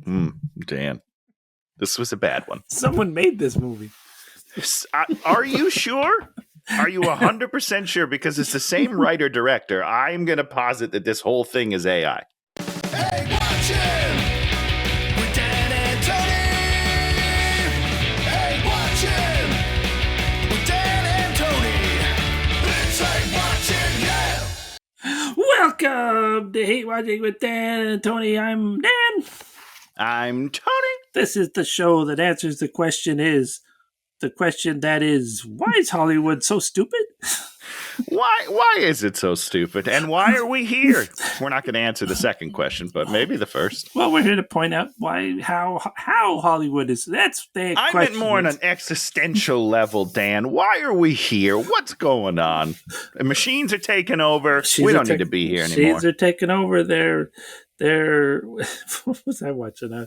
Dan, this was a bad one. Someone made this movie. Are you sure? Are you 100% sure? Because it's the same writer-director. I'm going to posit that this whole thing is AI. Hey, watch him! With Dan and Tony! Hey, watch him! With Dan and Tony! It's like watching, yeah! Welcome to Hate Watching with Dan and Tony. I'm Dan. I'm Tony. This is the show that answers the question that is, why is Hollywood so stupid? Why is it so stupid? And why are we here? We're not going to answer the second question, but maybe the first. Well, we're here to point out how Hollywood is. That's the I question. meant more on an existential level, Dan. Why are we here? What's going on? The machines are taking over. We don't need to be here anymore. Machines are taking over. They're what was I watching? I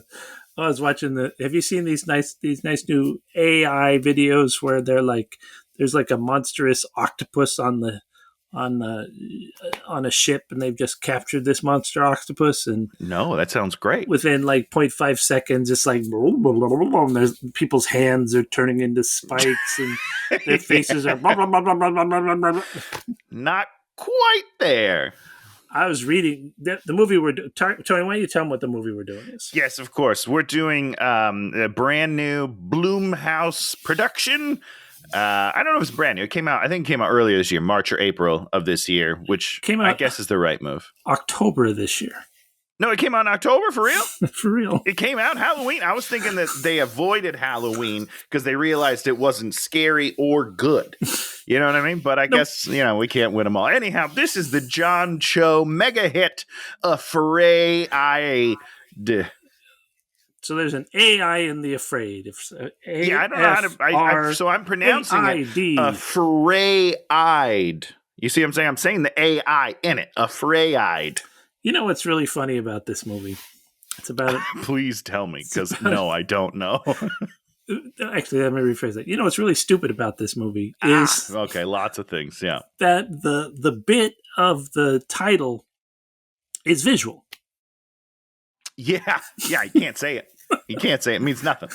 was watching have you seen these nice new AI videos where there's like a monstrous octopus on a ship, and they've just captured this monster octopus, and no, that sounds great. Within like 0.5 seconds, it's like and there's people's hands are turning into spikes, and their faces are not quite there. I was reading the movie we're doing. Tony, why don't you tell them what the movie we're doing is? Yes, of course. We're doing a brand new Blumhouse production. I don't know if it's brand new. I think it came out earlier this year, March or April of this year, which I guess is the right move. October this year. No, it came out in October, for real? For real. It came out Halloween. I was thinking that they avoided Halloween because they realized it wasn't scary or good. You know what I mean? But I guess, we can't win them all. Anyhow, this is the John Cho mega hit, AfrAId. So there's an AI in the AfrAId. I don't know how to... so I'm pronouncing it AfrAId. You see what I'm saying? I'm saying the AI in it. AfrAId. You know what's really funny about this movie? It's about... Please tell me, because no, I don't know. Actually, let me rephrase that. You know what's really stupid about this movie is... okay, lots of things, yeah. That the bit of the title is visual. Yeah, you can't say it. You can't say it. It means nothing.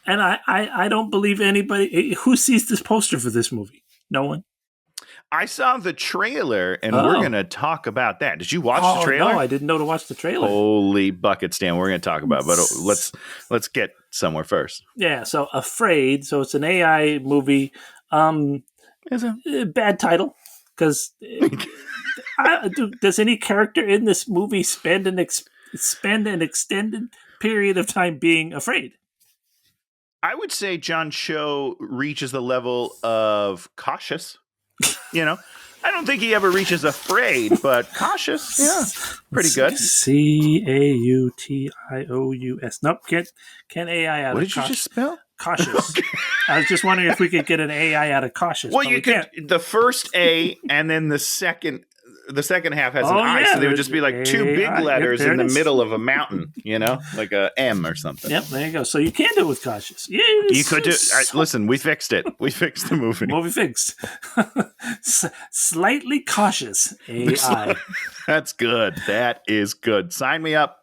And I don't believe anybody... Who sees this poster for this movie? No one? I saw the trailer, and we're going to talk about that. Did you watch the trailer? No, I didn't know to watch the trailer. Holy buckets, Dan. We're going to talk about it, but let's get somewhere first. Yeah, so AfrAId. So it's an AI movie. It's a bad title, because does any character in this movie spend an extended period of time being afraid? I would say John Cho reaches the level of cautious. I don't think he ever reaches afraid, but cautious, yeah, pretty good. CAUTIOUS. Nope, can't AI out of cautious. What did you just spell? Cautious. I was just wondering if we could get an AI out of cautious. Well, you could. The first A and then the second half has an I, so they would just be like two big letters in the middle of a mountain, like a M or something. Yep, there you go. So you can do it with cautious. Yes. You could do. Listen, we fixed it. We fixed the movie. Movie fixed. Slightly cautious AI. That's good. That is good. Sign me up.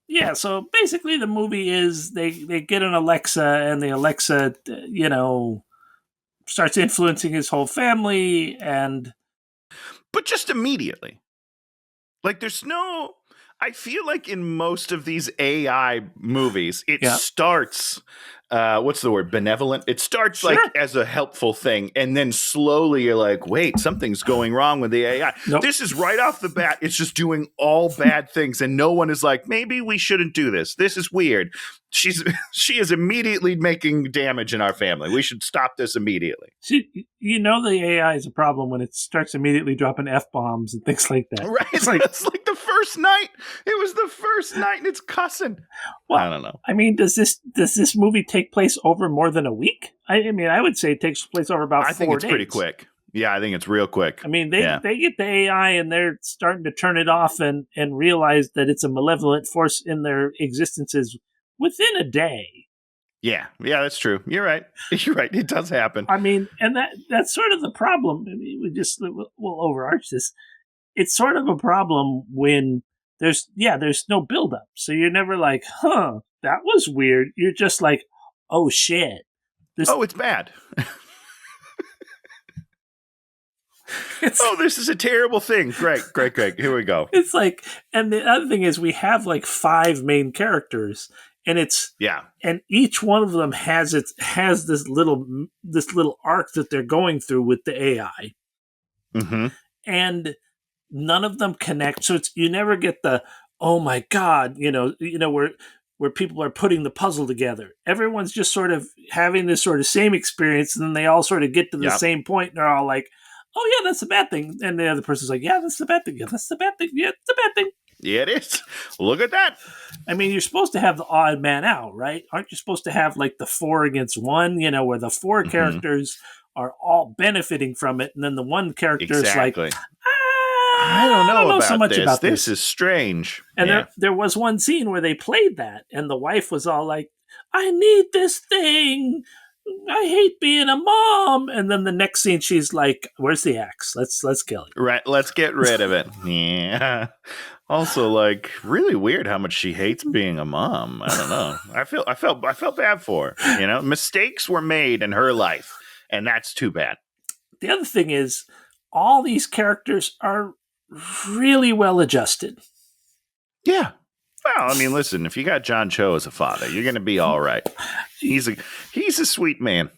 Yeah. So basically, the movie is they get an Alexa, and the Alexa, starts influencing his whole family, but just immediately. Like, I feel like in most of these AI movies, it starts, what's the word? Benevolent? It starts like as a helpful thing. And then slowly you're like, wait, something's going wrong with the AI. Nope. This is right off the bat. It's just doing all bad things. And no one is like, maybe we shouldn't do this. This is weird. She is immediately making damage in our family. We should stop this immediately. The AI is a problem when it starts immediately dropping F-bombs and things like that. Right. It's like the first night. It was the first night and it's cussing. Well, I don't know. I mean, does this movie take place over more than a week? I mean, I would say it takes place over about 4 days. I think it's pretty quick. Yeah, I think it's real quick. I mean, they get the AI and they're starting to turn it off and realize that it's a malevolent force in their existences within a day. Yeah, that's true. You're right. It does happen. I mean, and that's sort of the problem. I mean, we'll overarch this. It's sort of a problem when there's no buildup. So you're never like, huh, that was weird. You're just like, oh shit. It's bad. This is a terrible thing. Great. Here we go. It's like, and the other thing is we have like 5 main characters, and and each one of them has this little arc that they're going through with the AI. Mm-hmm. And none of them connect. So you never get the, oh my God, where people are putting the puzzle together. Everyone's just sort of having this sort of same experience, and then they all sort of get to the same point, and they're all like, oh yeah, that's the bad thing. And the other person's like, yeah, that's the bad thing. Yeah, that's the bad thing. Yeah, it's the bad thing. Yeah, it is. Look at that. I mean, you're supposed to have the odd man out, right? Aren't you supposed to have like the 4 against 1, where the 4 characters are all benefiting from it, and then the one character is like, I don't know about so much about this. This is strange. And there was one scene where they played that, and the wife was all like, I need this thing. I hate being a mom. And then the next scene, she's like, where's the axe? Let's kill it. Right. Let's get rid of it. Yeah. Also, like, really weird how much she hates being a mom. I don't know. I felt bad for her. Mistakes were made in her life, and that's too bad. The other thing is, all these characters are really well adjusted. Yeah. Well, I mean, listen, if you got John Cho as a father, you're going to be all right. He's a sweet man.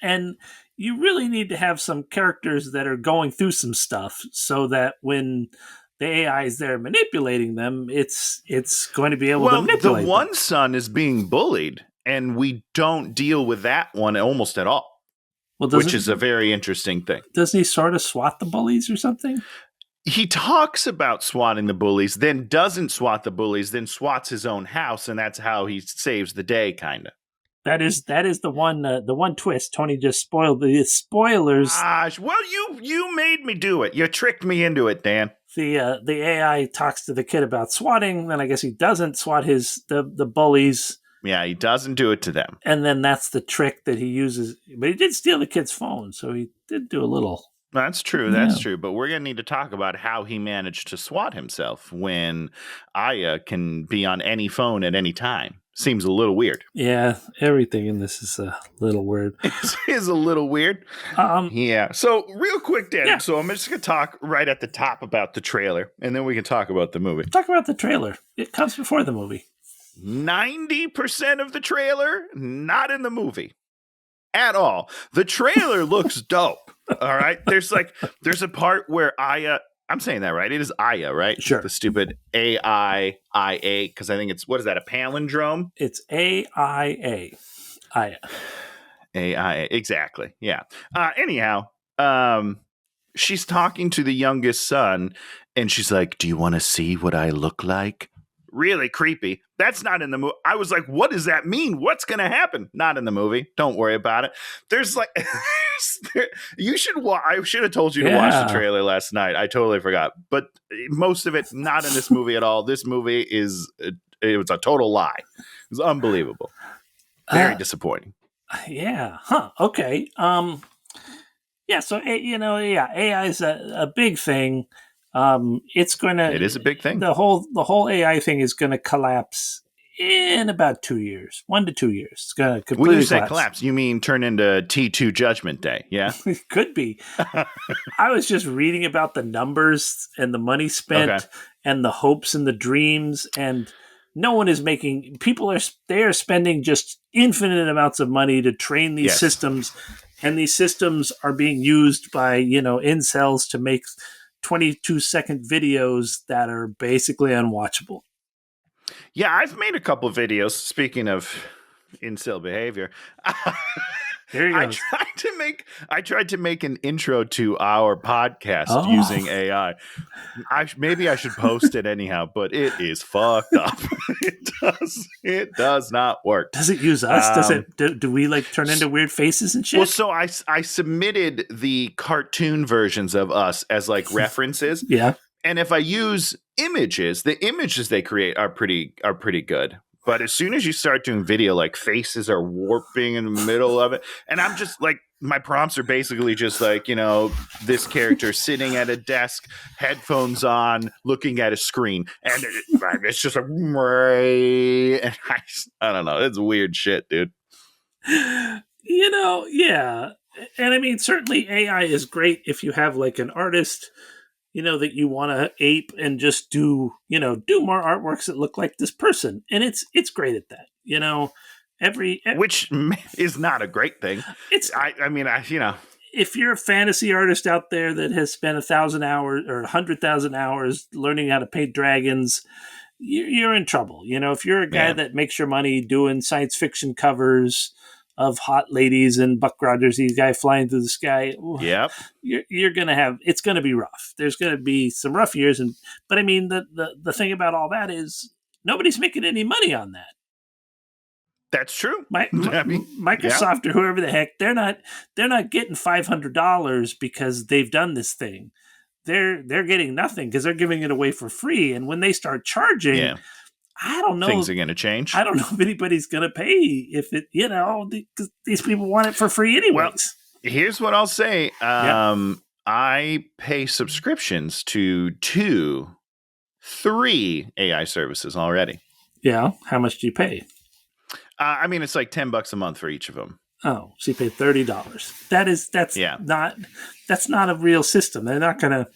And you really need to have some characters that are going through some stuff so that when the AI is there manipulating them, it's going to be able to manipulate the one them. son is being bullied, and we don't deal with that one almost at all, which is a very interesting thing. Doesn't he sort of swat the bullies or something? He talks about swatting the bullies, then doesn't swat the bullies, then swats his own house, and that's how he saves the day, kind of. That is the one twist. Tony just spoiled the spoilers. Gosh, well, you made me do it. You tricked me into it, Dan. The AI talks to the kid about swatting, then I guess he doesn't swat the bullies. Yeah, he doesn't do it to them. And then that's the trick that he uses. But he did steal the kid's phone, so he did do a little. That's true. That's true. But we're going to need to talk about how he managed to swat himself when Aya can be on any phone at any time. Seems a little weird. Yeah, everything in this is a little weird. It is a little weird. Yeah. So real quick, Dan. Yeah. So I'm just going to talk right at the top about the trailer, and then we can talk about the movie. Talk about the trailer. It comes before the movie. 90% of the trailer, not in the movie at all. The trailer looks dope. All right. There's a part where Aya, I'm saying that right. It is Aya, right? Sure. The stupid AIIA, because I think it's, what is that, a palindrome? It's AIA. Aya. AIA, exactly. Yeah. Anyhow, she's talking to the youngest son, and she's like, do you want to see what I look like? Really creepy. That's not in the movie. I was like, what does that mean? What's going to happen? Not in the movie. Don't worry about it. There's like, you should I should have told you to watch the trailer last night. I totally forgot. But most of it, not in this movie at all. This movie it was a total lie. It was unbelievable. Very disappointing. Yeah. Huh. Okay. Yeah. So, AI is a big thing. It is a big thing. The whole AI thing is going to collapse in about 2 years, 1 to 2 years. It's going to completely when you say collapse, you mean turn into T2 Judgment Day? Yeah, it could be. I was just reading about the numbers and the money spent and the hopes and the dreams, and no one is making. They are spending just infinite amounts of money to train these systems, and these systems are being used by incels to make 22-second videos that are basically unwatchable. Yeah, I've made a couple of videos. Speaking of incel behavior, There you go. I tried to make an intro to our podcast using AI. Maybe I should post it anyhow, but it is fucked up. It does not work. Does it use us? Do we like turn into weird faces and shit? Well, so I submitted the cartoon versions of us as like references. Yeah. And if I use images, the images they create are pretty good. But as soon as you start doing video, like faces are warping in the middle of it. And I'm just like, my prompts are basically just like, this character sitting at a desk, headphones on, looking at a screen. And it's just like, and I don't know. It's weird shit, dude. Yeah. And I mean, certainly AI is great if you have like an artist, that you want to ape and just do more artworks that look like this person. And it's great at that, which is not a great thing. If you're a fantasy artist out there that has spent 1,000 hours or 100,000 hours learning how to paint dragons, you're in trouble. If you're a guy that makes your money doing science fiction covers of hot ladies and Buck Rogers, these guy flying through the sky. Yep. You're going to have, it's going to be rough. There's going to be some rough years. But I mean, the thing about all that is nobody's making any money on that. That's true. Microsoft or whoever the heck, they're not getting $500 because they've done this thing. They're getting nothing because they're giving it away for free. And when they start charging, I don't know. Things are going to change. I don't know if anybody's going to pay if it, because these people want it for free anyways. Well, here's what I'll say. I pay subscriptions to 3 AI services already. Yeah. How much do you pay? It's like $10 a month for each of them. Oh, so you pay $30. That's not a real system. They're not going to.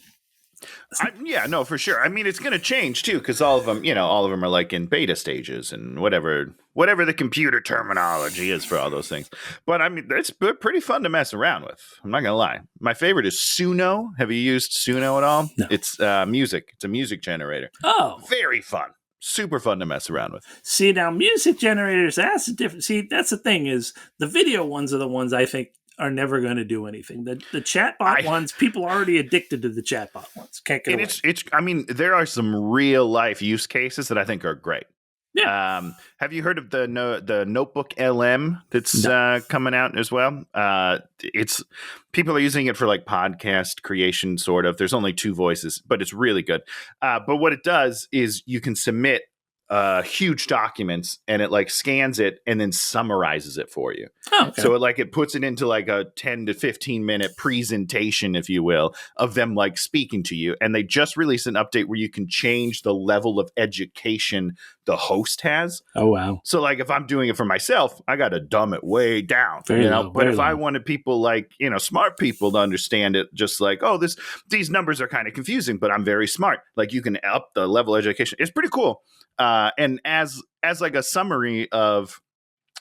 No, for sure. I mean, it's going to change too, because all of them are like in beta stages and whatever the computer terminology is for all those things. But I mean, it's pretty fun to mess around with. I'm not going to lie. My favorite is Suno. Have you used Suno at all? No. It's music. It's a music generator. Oh, very fun. Super fun to mess around with. See, now music generators, that's a different. See, that's the thing is the video ones are the ones I think are never going to do anything. The chatbot ones, people are already addicted to the chatbot ones. Can't get away. It's. I mean, there are some real life use cases that I think are great. Yeah. Have you heard of the Notebook LM that's coming out as well? It's people are using it for like podcast creation, sort of. There's only 2 voices, but it's really good. But what it does is you can submit huge documents and it like scans it and then summarizes it for you. Oh, okay. So it puts it into like a 10 to 15 minute presentation, if you will, of them like speaking to you. And they just released an update where you can change the level of education the host has. Oh, wow. So like if I'm doing it for myself, I got to dumb it way down, low, but if I wanted people like, smart people to understand it, just like, these numbers are kind of confusing, but I'm very smart. Like you can up the level of education. It's pretty cool. And as like a summary of,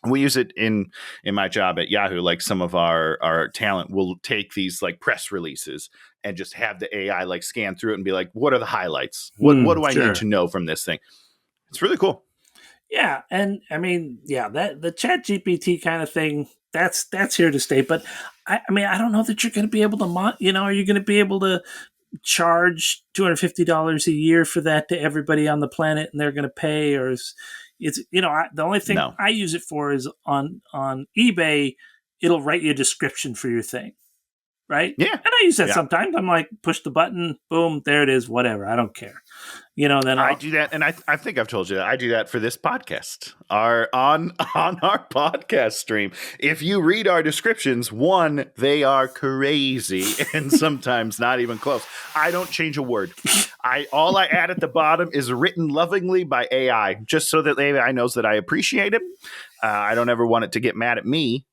we use it in my job at Yahoo, like some of our talent will take these like press releases and just have the AI like scan through it and be like, what are the highlights? What do I need to know from this thing? It's really cool. Yeah. And I mean, that the Chat GPT kind of thing, that's here to stay. But I don't know that you're going to be able to, are you going to be able to charge $250 a year for that to everybody on the planet and they're going to pay? Or it's, the only thing I use it for is on eBay, it'll write you a description for your thing. Right? Yeah. And I use that sometimes. I'm like, push the button, boom, there it is, whatever. I don't care. Then I do that, and I think I've told you that I do that for this podcast. On our podcast stream. If you read our descriptions, one, they are crazy and sometimes not even close. I don't change a word. All I add at the bottom is written lovingly by AI, just so that AI knows that I appreciate it. I don't ever want it to get mad at me,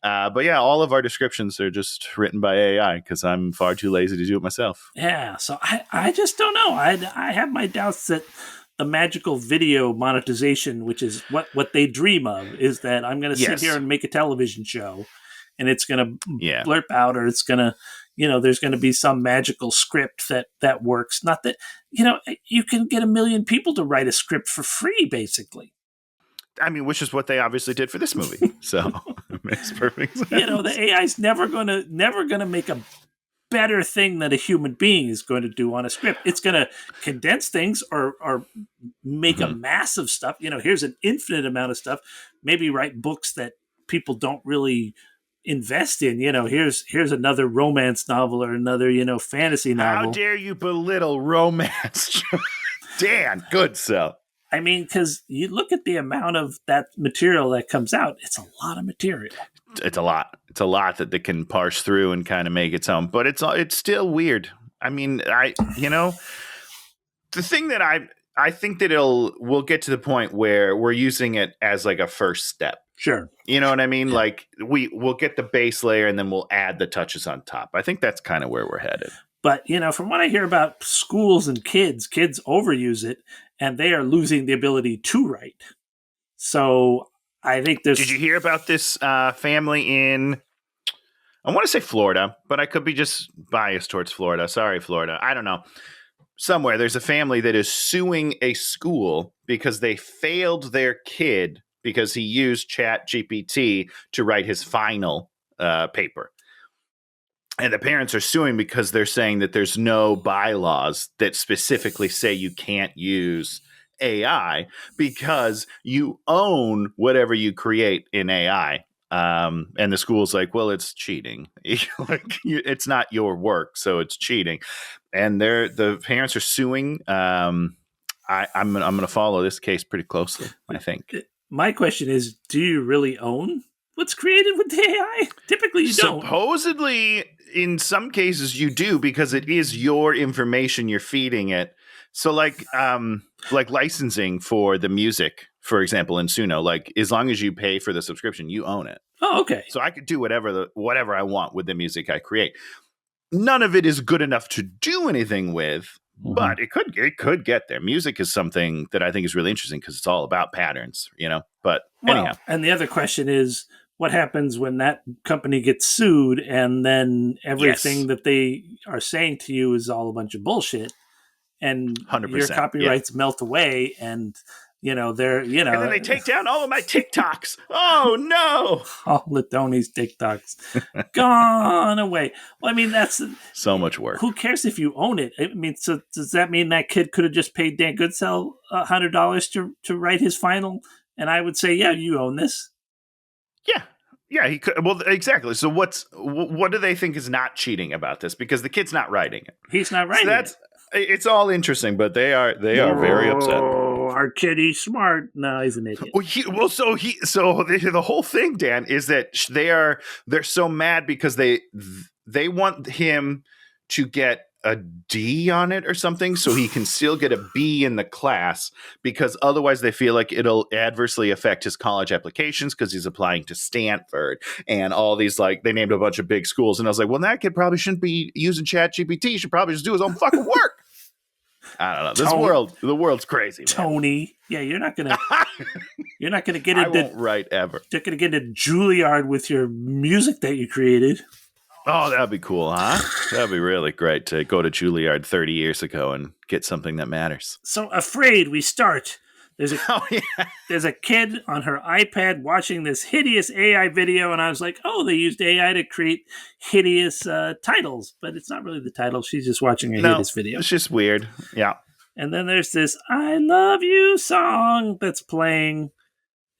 But yeah, all of our descriptions are just written by AI because I'm far too lazy to do it myself. Yeah, so I just don't know. I have my doubts that the magical video monetization, which is what they dream of, is that I'm going to sit here and make a television show and it's going to blurp out, or it's going to, there's going to be some magical script that works. Not that, you can get 1 million people to write a script for free, basically. I mean, which is what they obviously did for this movie. So it makes perfect sense. The AI's never gonna make a better thing than a human being is going to do on a script. It's going to condense things or make a massive stuff. Here's an infinite amount of stuff. Maybe write books that people don't really invest in. Here's another romance novel or another, fantasy novel. How dare you belittle romance? Dan, good so. I mean, because you look at the amount of that material that comes out, it's a lot of material. It's a lot. It's a lot that they can parse through and kind of make its own. But it's still weird. I mean, the thing that I think that we'll get to the point where we're using it as like a first step. Sure. You know what I mean? Yeah. Like we'll get the base layer and then we'll add the touches on top. I think that's kind of where we're headed. But, from what I hear about schools and kids overuse it and they are losing the ability to write. So I think there's... Did you hear about this family in, I want to say Florida, but I could be just biased towards Florida. Sorry, Florida. I don't know. Somewhere there's a family that is suing a school because they failed their kid because he used ChatGPT to write his final paper. And the parents are suing because they're saying that there's no bylaws that specifically say you can't use AI because you own whatever you create in AI. And the school's like, well, it's cheating. It's not your work, so it's cheating. And the parents are suing. I'm going to follow this case pretty closely, I think. My question is, do you really own what's created with the AI? Typically, you don't. Supposedly, in some cases, you do because it is your information you're feeding it. So, like licensing for the music, for example, in Suno, like as long as you pay for the subscription, you own it. Oh, okay. So I could do whatever I want with the music I create. None of it is good enough to do anything with, but it could get there. Music is something that I think is really interesting because it's all about patterns, But anyhow. And the other question is, what happens when that company gets sued and then everything that they are saying to you is all a bunch of bullshit and 100%, your copyrights melt away and they're and then they take down all of my TikToks. Oh no, all Tony's TikToks gone away. Well, I mean, that's so much work. Who cares if you own it? I mean, so does that mean that kid could have just paid Dan Goodsell $100 to write his final? And I would say, yeah, you own this. Yeah, he could. Well, exactly. So what do they think is not cheating about this? Because the kid's not writing it. He's not writing it. It's all interesting, but they are very upset. Oh, our kid, he's smart. No, he's an idiot. So the whole thing, Dan, is that they're so mad because they want him to get a D on it or something so he can still get a B in the class because otherwise they feel like it'll adversely affect his college applications because he's applying to Stanford and all these, like, they named a bunch of big schools. And I was like, well, that kid probably shouldn't be using ChatGPT. He should probably just do his own fucking work. I don't know. The world's crazy, man. Tony. Yeah, you're not gonna get into. I won't write ever. You're gonna get into Juilliard with your music that you created. Oh, that'd be cool, huh? That'd be really great to go to Juilliard 30 years ago and get something that matters. So AfrAID, we start. There's a kid on her iPad watching this hideous AI video, and I was like, oh, they used AI to create hideous titles, but it's not really the title. She's just watching a hideous video. It's just weird. Yeah. And then there's this I Love You song that's playing,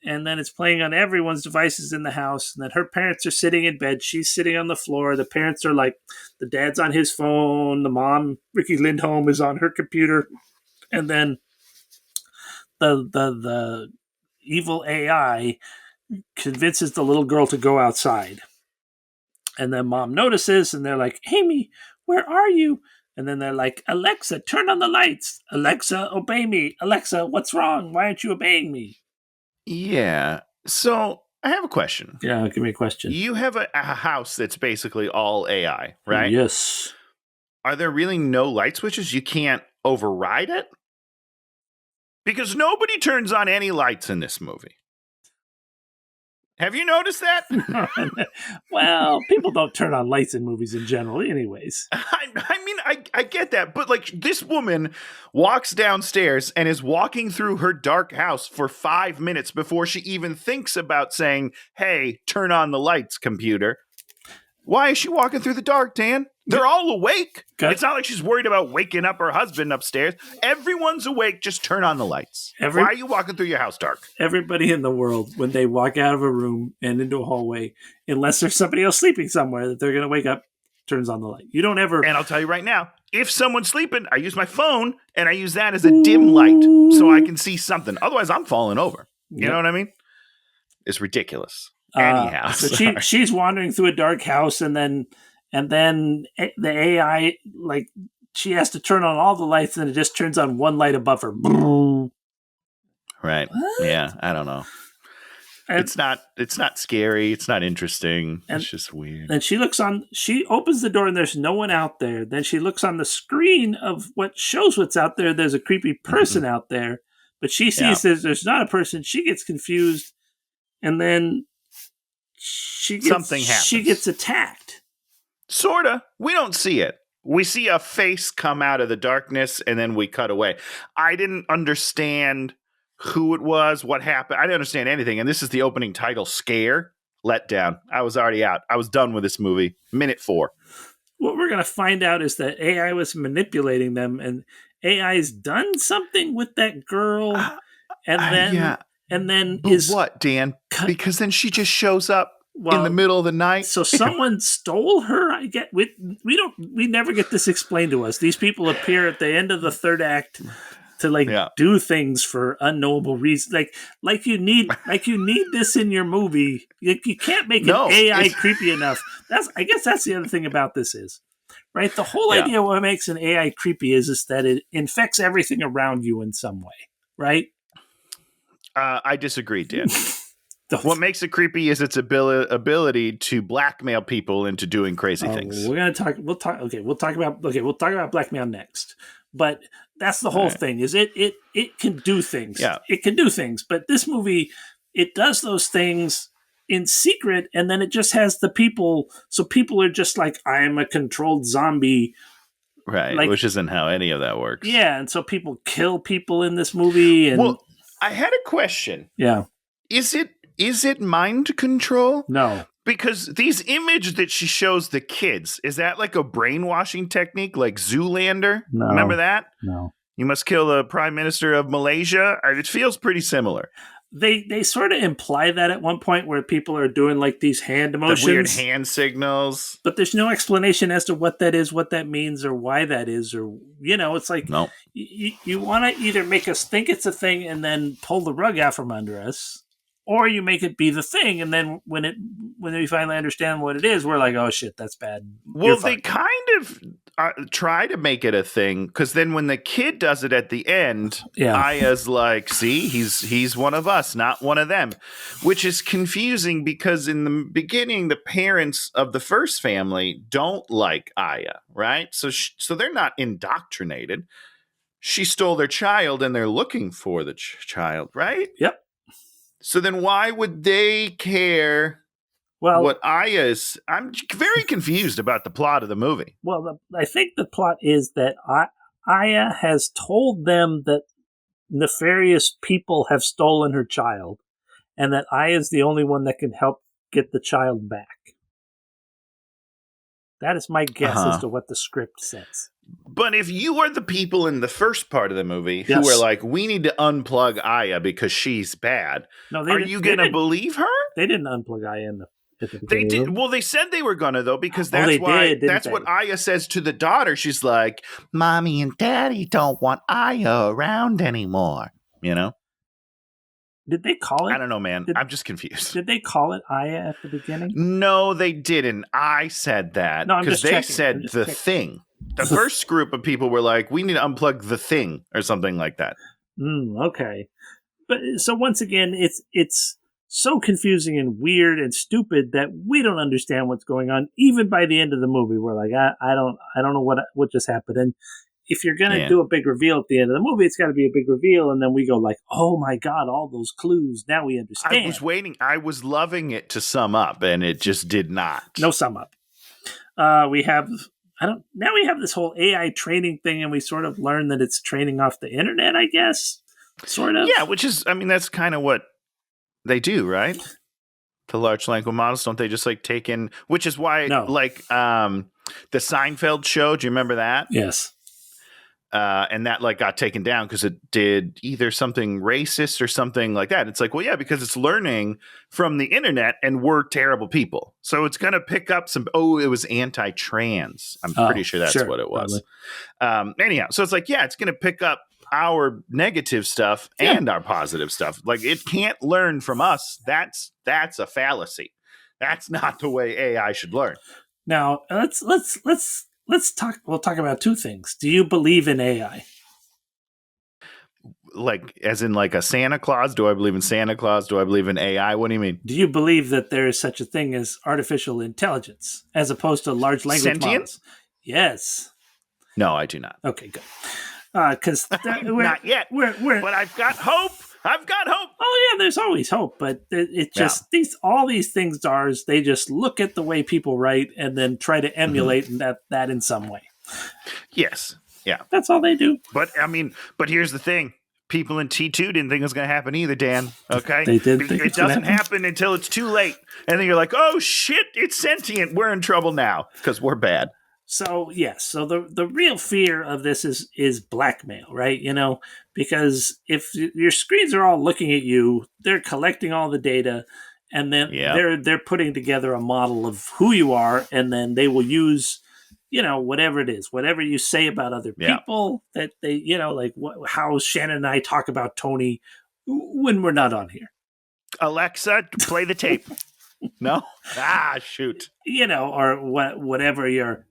and then it's playing on everyone's devices in the house, and then her parents are sitting in bed. She's sitting on the floor. The parents are like, the dad's on his phone. The mom, Ricky Lindholm, is on her computer. And then the evil AI convinces the little girl to go outside. And then mom notices, and they're like, Amy, where are you? And then they're like, Alexa, turn on the lights. Alexa, obey me. Alexa, what's wrong? Why aren't you obeying me? Yeah. So I have a question. Yeah, give me a question. You have a house that's basically all AI, right? Yes. Are there really no light switches? You can't override it? Because nobody turns on any lights in this movie. Have you noticed that? Well, people don't turn on lights in movies in general anyways. I get that. But like this woman walks downstairs and is walking through her dark house for 5 minutes before she even thinks about saying, hey, turn on the lights, computer. Why is she walking through the dark, Dan? They're all awake. It's not like she's worried about waking up her husband upstairs. Everyone's awake. Just turn on the lights. Why are you walking through your house dark? Everybody in the world, when they walk out of a room and into a hallway, unless there's somebody else sleeping somewhere that they're going to wake up, turns on the light. You don't ever... And I'll tell you right now, if someone's sleeping, I use my phone and I use that as a dim light so I can see something. Otherwise, I'm falling over. You know what I mean? It's ridiculous. Anyhow, so she's wandering through a dark house, and then the AI, like, she has to turn on all the lights, and it just turns on one light above her. Right? What? Yeah, I don't know. And, it's not scary. It's not interesting. It's just weird. And she opens the door and there's no one out there. Then she looks on the screen of what shows what's out there. There's a creepy person out there, but she sees there's not a person. She gets confused, and then something happens. She gets attacked. Sorta. We don't see it. We see a face come out of the darkness, and then we cut away. I didn't understand who it was, what happened. I didn't understand anything. And this is the opening title, Scare, Letdown. I was already out. I was done with this movie. Minute 4. What we're going to find out is that AI was manipulating them, and AI's done something with that girl. And then what, Dan? Because then she just shows up in the middle of the night. So someone stole her. I get we never get this explained to us. These people appear at the end of the third act to do things for unknowable reasons. Like you need this in your movie. You can't make an AI creepy enough. I guess that's the other thing about this is, right? The whole idea of what makes an AI creepy is that it infects everything around you in some way, right? I disagree, Dan. What makes it creepy is its ability to blackmail people into doing crazy things. We'll talk about blackmail next. But that's the whole thing. Is it can do things. Yeah. It can do things. But this movie, it does those things in secret, and then it just has the people. So people are just like, I am a controlled zombie. Right, which isn't how any of that works. Yeah, and so people kill people in this movie. And I had a question. Yeah. Is it mind control? No. Because these images that she shows the kids, is that like a brainwashing technique like Zoolander? No. Remember that? No. You must kill the Prime Minister of Malaysia? It feels pretty similar. They sort of imply that at one point where people are doing like these hand motions. The weird hand signals. But there's no explanation as to what that is, what that means, or why that is. Or, it's like you want to either make us think it's a thing and then pull the rug out from under us, or you make it be the thing, and then when we finally understand what it is, we're like, oh shit, that's bad. Well, they kind of try to make it a thing, because then when the kid does it at the end, Aya's like, see, he's one of us, not one of them, which is confusing because in the beginning, the parents of the first family don't like Aya, right? So they're not indoctrinated. She stole their child, and they're looking for the child, right? Yep. So then why would they care what Aya is? I'm very confused about the plot of the movie. Well, I think the plot is that Aya has told them that nefarious people have stolen her child, and that Aya is the only one that can help get the child back. That is my guess as to what the script says. But if you are the people in the first part of the movie who are like, we need to unplug Aya because she's bad, are you going to believe her? They didn't unplug Aya in the They did. Well, they said they were going to, though, because that's what Aya says to the daughter. She's like, Mommy and Daddy don't want Aya around anymore, Did they call it? I don't know, man. I'm just confused. Did they call it Aya at the beginning? No, they didn't. I said that because they said the thing. The first group of people were like, we need to unplug the thing or something like that. Okay. But so once again, it's so confusing and weird and stupid that we don't understand what's going on. Even by the end of the movie, we're like, I don't know what just happened. And if you're going to do a big reveal at the end of the movie, it's got to be a big reveal. And then we go like, oh my God, all those clues. Now we understand. I was waiting. I was loving it to sum up, and it just did not. No sum up. We have this whole AI training thing, and we sort of learn that it's training off the internet, I guess. Sort of. Yeah, which is, that's kind of what they do, right? The large language models, don't they just like take in, which is why, the Seinfeld show, do you remember that? Yes. And that like got taken down because it did either something racist or something like that. It's like, well, yeah, because it's learning from the internet and we're terrible people. So it's going to pick up some, it was anti-trans. I'm pretty sure that's what it was. Anyhow, so it's like, yeah, it's going to pick up our negative stuff and our positive stuff. Like it can't learn from us. That's a fallacy. That's not the way AI should learn. Now let's talk. We'll talk about two things. Do you believe in AI? Like, as in like a Santa Claus? Do I believe in Santa Claus? Do I believe in AI? What do you mean? Do you believe that there is such a thing as artificial intelligence as opposed to large language models? Yes. No, I do not. Okay, good. Because not yet. But I've got hope. Oh yeah, there's always hope, but it just all these things are is they just look at the way people write and then try to emulate that in some way. Yes. Yeah. That's all they do. But I mean, here's the thing. People in T2 didn't think it was going to happen either, Dan. Okay? They did. It doesn't happen until it's too late. And then you're like, oh shit, it's sentient. We're in trouble now because we're bad. So yes, so the real fear of this is blackmail, right? You know, because if your screens are all looking at you, they're collecting all the data, and then they're putting together a model of who you are, and then they will use, you know, whatever it is, whatever you say about other people that they, you know, like how Shannon and I talk about Tony when we're not on here. Alexa, play the tape. No? Shoot. You know, or whatever your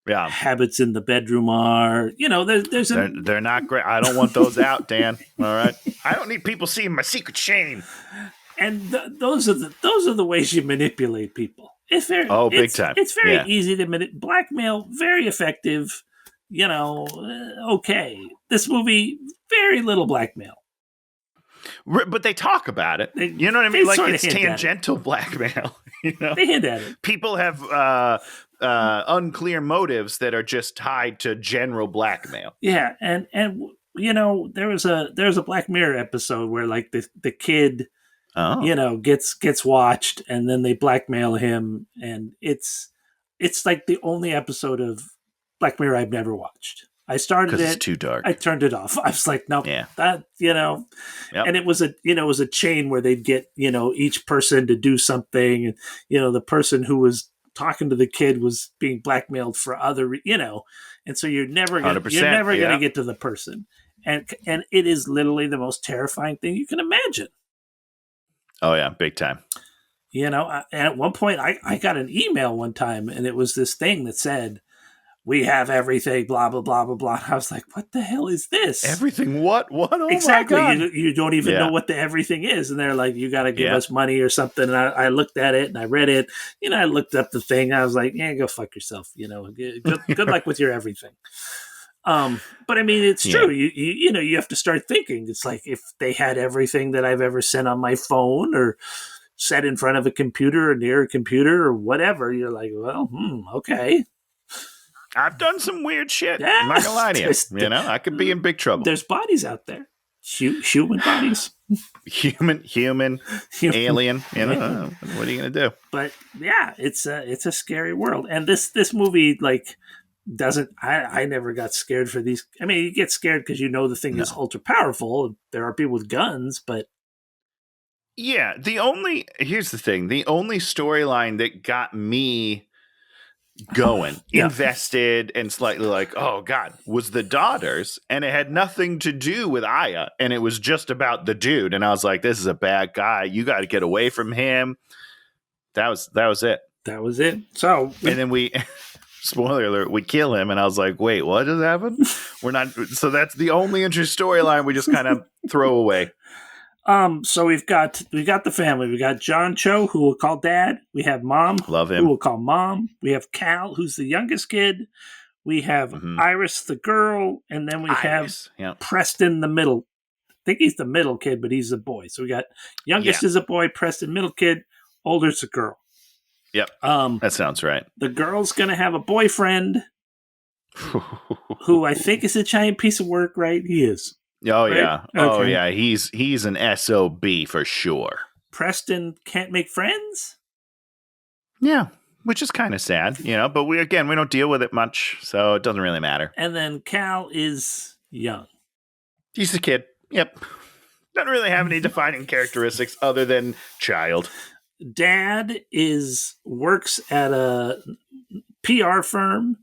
habits in the bedroom are, you know, they're not great. I don't want those out, Dan. All right, I don't need people seeing my secret shame. And those are the ways you manipulate people. It's very big time. It's very easy to blackmail. Very effective. You know, okay. This movie, very little blackmail. But they talk about it. You know what I mean? Like it's tangential blackmail. You know? They hint at it. People have unclear motives that are just tied to general blackmail. Yeah, and you know, there was a Black Mirror episode where like the kid, you know, gets watched, and then they blackmail him, and it's like the only episode of Black Mirror I've never watched. I started it. It's too dark. I turned it off. I was like, no, that, you know, and it was a chain where they'd get, you know, each person to do something. And, you know, the person who was talking to the kid was being blackmailed for other, you know, and so you're never going to get to the person. And it is literally the most terrifying thing you can imagine. Oh yeah. Big time. You know, and at one point I got an email one time, and it was this thing that said, we have everything, blah, blah, blah, blah, blah. I was like, what the hell is this? Everything what? What? Oh exactly. My God. You don't even know what the everything is. And they're like, you got to give us money or something. And I looked at it and I read it. You know, I looked up the thing. I was like, yeah, go fuck yourself. You know, good luck with your everything. But I mean, it's true. You know, you have to start thinking. It's like if they had everything that I've ever sent on my phone or set in front of a computer or near a computer or whatever, you're like, well, okay. I've done some weird shit. Yeah. I'm not gonna lie to you. You know, I could be in big trouble. There's bodies out there. Human bodies. Human, alien. You know, what are you gonna do? But yeah, it's a scary world. And this movie, like, doesn't. I never got scared for these. I mean, you get scared because you know the thing is ultra powerful. There are people with guns, but yeah. Here's the thing. The only storyline that got me going, invested, and slightly like, oh God, was the daughters, and it had nothing to do with Aya, and it was just about the dude, and I was like, this is a bad guy, you got to get away from him. That was it. So and then we spoiler alert, we kill him, and I was like, wait, what just happened? We're not. So that's the only interest storyline we just kind of throw away. So we've got the family. We got John Cho, who we'll call Dad. We have Mom, love him, who we'll call Mom. We have Cal, who's the youngest kid. We have Iris, the girl, and then we have Preston, the middle. I think he's the middle kid, but he's a boy. So we got youngest is a boy, Preston, middle kid, older's a girl. Yep. That sounds right. The girl's gonna have a boyfriend, who I think is a giant piece of work. Right? He is. Oh right? yeah. Okay. Oh yeah. He's an SOB for sure. Preston can't make friends? Yeah. which is kind of sad, but we don't deal with it much, so it doesn't really matter. And then Cal is young. He's a kid. Yep. Doesn't really have any defining characteristics other than child. Dad works at a PR firm.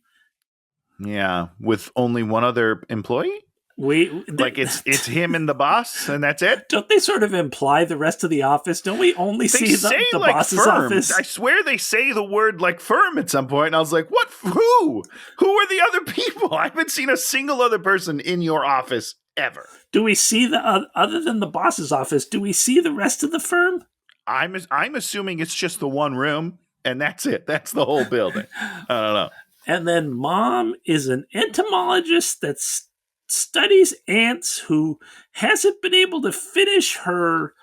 Yeah, with only one other employee? It's him and the boss, and that's it? Don't they sort of imply the rest of the office? Don't we only see the boss's firm. office? I swear they say the word like firm at some point, and I was like, what? Who? Who are the other people? I haven't seen a single other person in your office ever. Do we see other than the boss's office, do we see the rest of the firm? I'm assuming it's just the one room, and that's it. That's the whole building. I don't know. And then Mom is an entomologist that studies ants who hasn't been able to finish her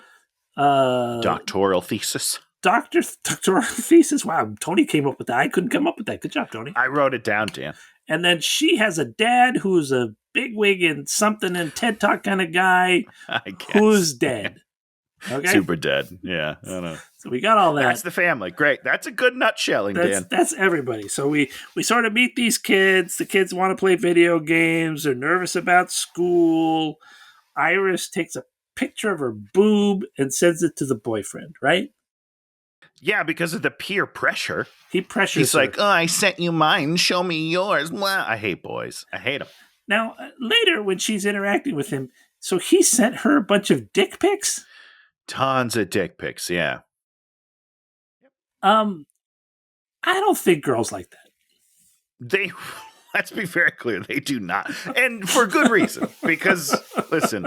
doctoral thesis. Doctoral thesis. Wow, Tony came up with that. I couldn't come up with that. Good job, Tony. I wrote it down, Dan. And then she has a dad who's a bigwig and something and TED Talk kind of guy who's dead. Okay. Super dead. Yeah, I don't know. So we got all that. That's the family. Great. That's a good nutshelling, Dan. That's everybody. So we sort of meet these kids. The kids want to play video games. They're nervous about school. Iris takes a picture of her boob and sends it to the boyfriend, right? Yeah, because of the peer pressure. He pressures He's her. like, I sent you mine. Show me yours. Well, I hate boys. I hate them. Now, later when she's interacting with him, so he sent her a bunch of dick pics? Tons of dick pics, yeah. I don't think girls like that. Let's be very clear, they do not. And for good reason. Because, listen,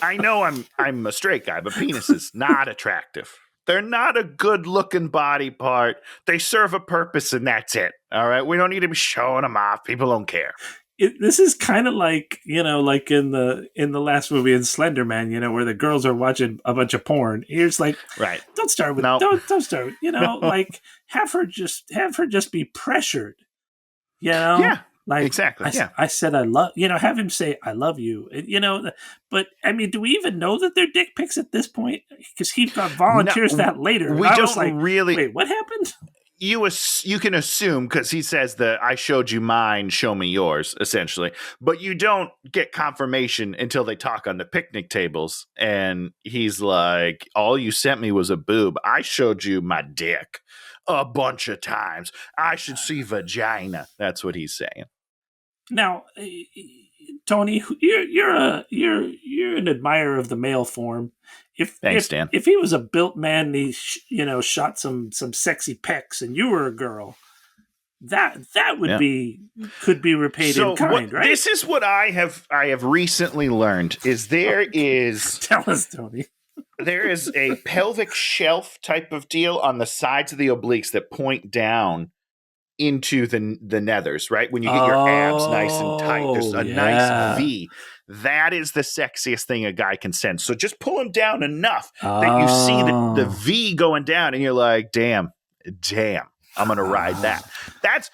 I know I'm a straight guy, but penis is not attractive. They're not a good-looking body part. They serve a purpose, and that's it. All right? We don't need to be showing them off. People don't care. This is kind of like, like in the last movie in Slender Man, where the girls are watching a bunch of porn. Here's like, right? Don't start with don't start. Like have her just be pressured. Yeah, like exactly. I said I love. Have him say I love you. But I mean, do we even know that they're dick pics at this point? Because he volunteers that later. We don't really. Wait, what happened? You can assume, because he says that I showed you mine, show me yours, essentially. But you don't get confirmation until they talk on the picnic tables. And he's like, all you sent me was a boob. I showed you my dick a bunch of times. I should see vagina. That's what he's saying. Now, Tony, you're an admirer of the male form. Thanks, Dan. If he was a built man, and he shot some sexy pecs, and you were a girl, that would could be repaid in kind, right? This is what I have recently learned. Is there is tell us, Tony. There is a pelvic shelf type of deal on the sides of the obliques that point down into the nethers, right? When you get your abs nice and tight, there's a nice V. That is the sexiest thing a guy can sense. So just pull him down enough that you see the V going down, and you're like, damn, I'm gonna ride that. That's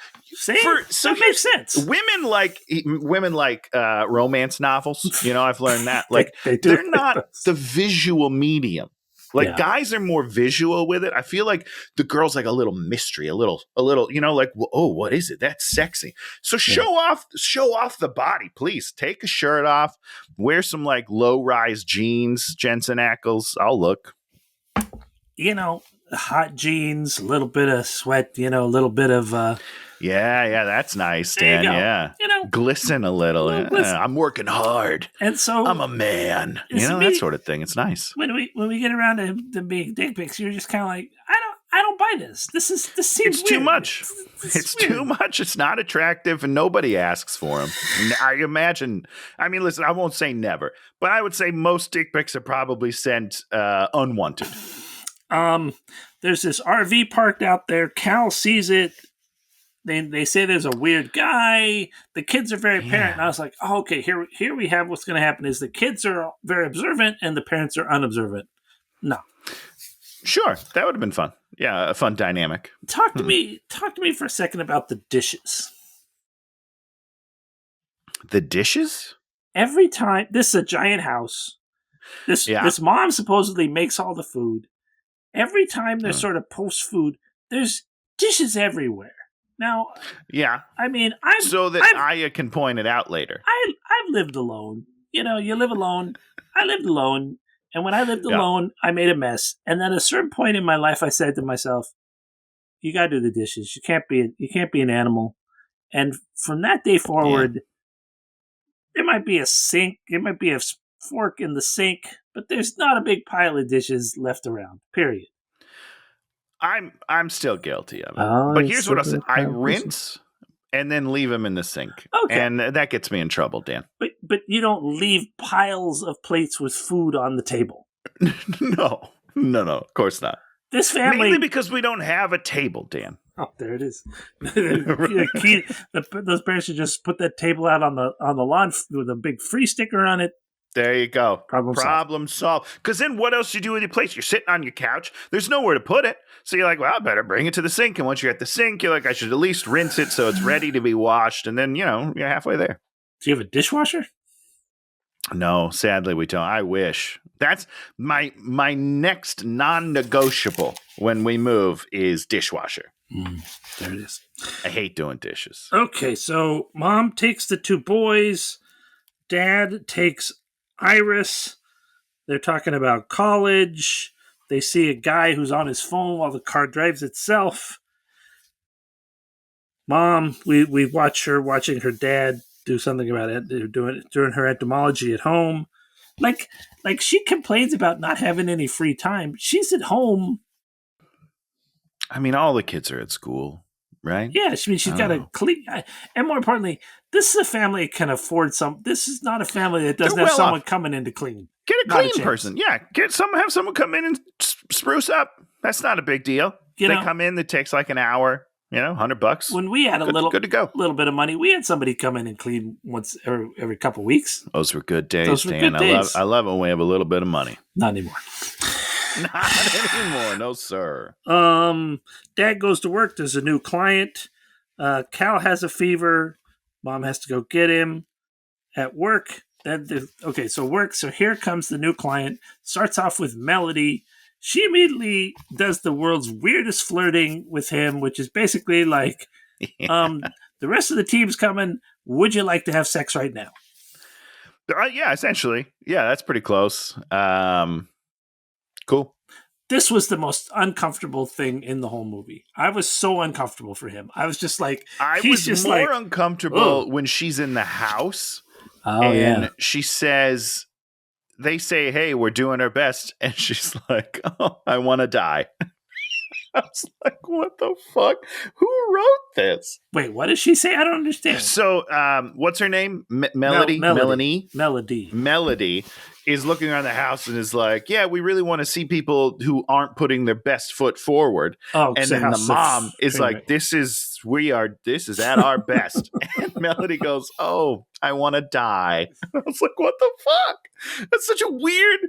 that makes sense. Women like romance novels. I've learned that. Like they're not the visual medium. Like guys are more visual with it. I feel like the girl's like a little mystery, a little, like, oh, what is it? That's sexy. So show off the body, please. Take a shirt off, wear some like low-rise jeans, Jensen Ackles. I'll look. Hot jeans, a little bit of sweat, a little bit of yeah, that's nice, Dan. Yeah, glisten a little. I'm working hard, and so I'm a man. That sort of thing. It's nice. When we get around to being dick pics, you're just kind of like, I don't buy this. This seems it's too much. It's too much. It's not attractive, and nobody asks for them. I imagine. I mean, listen, I won't say never, but I would say most dick pics are probably sent unwanted. There's this RV parked out there. Cal sees it. They say there's a weird guy. The kids are very apparent. And I was like, oh, okay, here we have what's going to happen is the kids are very observant and the parents are unobservant. No. Sure. That would have been fun. Yeah, a fun dynamic. Talk to me for a second about the dishes. The dishes? Every time, this is a giant house. This mom supposedly makes all the food. Every time there's sort of post food, there's dishes everywhere. Now, Yeah. I mean, So that Aya can point it out later. I've lived alone. You know, you live alone. I lived alone. And when I lived Yeah. alone, I made a mess. And at a certain point in my life, I said to myself, you got to do the dishes. You can't be an animal. And from that day forward, there might be a sink. There might be a fork in the sink, but there's not a big pile of dishes left around, period. I'm still guilty of it. Oh, but it's here's what I'll say. still I guilty. rinse and then leave them in the sink. Okay. And that gets me in trouble, Dan. But you don't leave piles of plates with food on the table. No, of course not. This family... Mainly because we don't have a table, Dan. Oh, there it is. Those parents should just put that table out on the lawn with a big free sticker on it. There you go. Problem solved. Because then what else do you do with your plates? You're sitting on your couch. There's nowhere to put it. So you're like, well, I better bring it to the sink. And once you're at the sink, you're like, I should at least rinse it so it's ready to be washed. And then, you're halfway there. Do you have a dishwasher? No, sadly we don't. I wish. That's my next non-negotiable when we move is dishwasher. There it is. I hate doing dishes. Okay, so mom takes the two boys. Dad takes Iris. They're talking about college. They see a guy who's on his phone while the car drives itself. Mom, we watch her watching her dad do something about it. They're doing her entomology at home. Like she complains about not having any free time. She's at home. I mean, all the kids are at school, right? Yeah, she's got to clean. And more importantly, this is a family that can afford some. This is not a family that doesn't have someone coming in to clean. Get a clean person. Yeah, have someone come in and spruce up. That's not a big deal. They come in, it takes like an hour. $100. When we had good to go. Little bit of money, we had somebody come in and clean once every couple of weeks. Those were good days, Dan. I love it when we have a little bit of money. Not anymore. Not anymore, no sir. Dad goes to work. There's a new client. Cal has a fever. Mom has to go get him at work. So here comes the new client. Starts off with Melody. She immediately does the world's weirdest flirting with him, which is basically like, the rest of the team's coming. Would you like to have sex right now? Yeah, essentially. Yeah, that's pretty close. Cool. This was the most uncomfortable thing in the whole movie. I was so uncomfortable for him. I was just like, I was more uncomfortable when she's in the house. She says, they say, hey, we're doing our best. And she's like, oh, I want to die. I was like, what the fuck? Who wrote this? Wait, what did she say? I don't understand. So, what's her name? Melody? Melanie? Melody is looking around the house and is like, yeah, we really want to see people who aren't putting their best foot forward. Oh, and then the mom is like, this is at our best. And Melody goes, oh, I want to die. I was like, what the fuck? That's such a weird...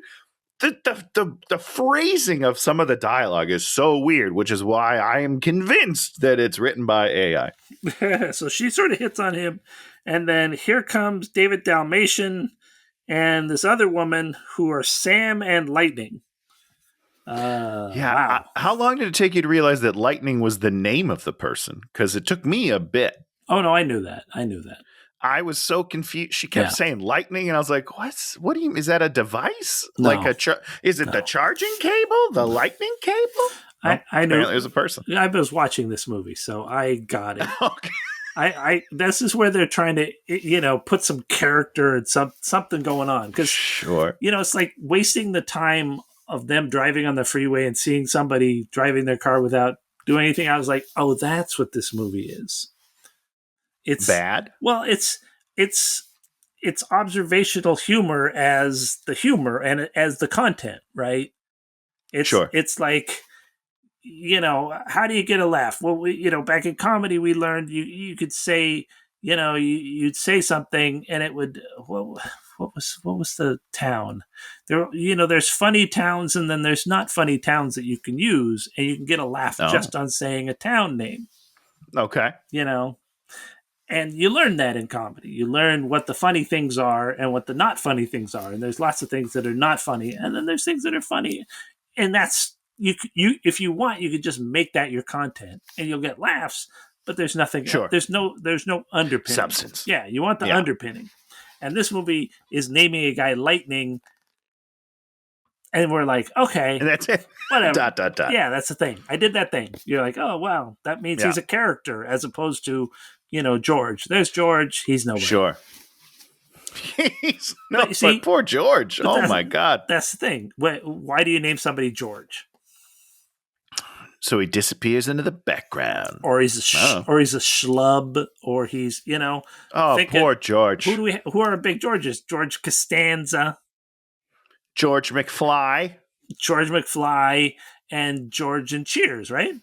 The phrasing of some of the dialogue is so weird, which is why I am convinced that it's written by AI. So she sort of hits on him, and then here comes David Dalmatian and this other woman who are Sam and Lightning. Wow. How long did it take you to realize that Lightning was the name of the person? Because it took me a bit. Oh, no, I knew that. I was so confused. She kept saying lightning, and I was like, what do you, is that a device? No. Like is it the charging cable? The lightning cable? I know. Apparently it was a person. I was watching this movie, so I got it. Okay. This is where they're trying to, put some character and something going on. Because, sure. It's like wasting the time of them driving on the freeway and seeing somebody driving their car without doing anything. I was like, oh, that's what this movie is. It's bad. Well, it's observational humor as the humor and as the content, right? Sure. It's like, how do you get a laugh? Well, back in comedy, we learned you could say, you'd say something and it would. What was the town? There's funny towns and then there's not funny towns that you can use, and you can get a laugh just on saying a town name. Okay. And you learn that in comedy. You learn what the funny things are and what the not funny things are. And there's lots of things that are not funny. And then there's things that are funny. And that's if you want, you could just make that your content, and you'll get laughs. But there's nothing. Sure. There's no underpinning. Substance. Yeah, you want the underpinning. And this movie is naming a guy Lightning, and we're like, okay, And that's it. whatever. ... Yeah, that's the thing. I did that thing. You're like, oh wow, that means he's a character as opposed to George. There's George. He's nobody. Sure. But poor George. Oh my God. That's the thing. Why do you name somebody George? So he disappears into the background, or he's a schlub, or he's poor George. Who are big Georges? George Costanza, George McFly, and George and Cheers, right?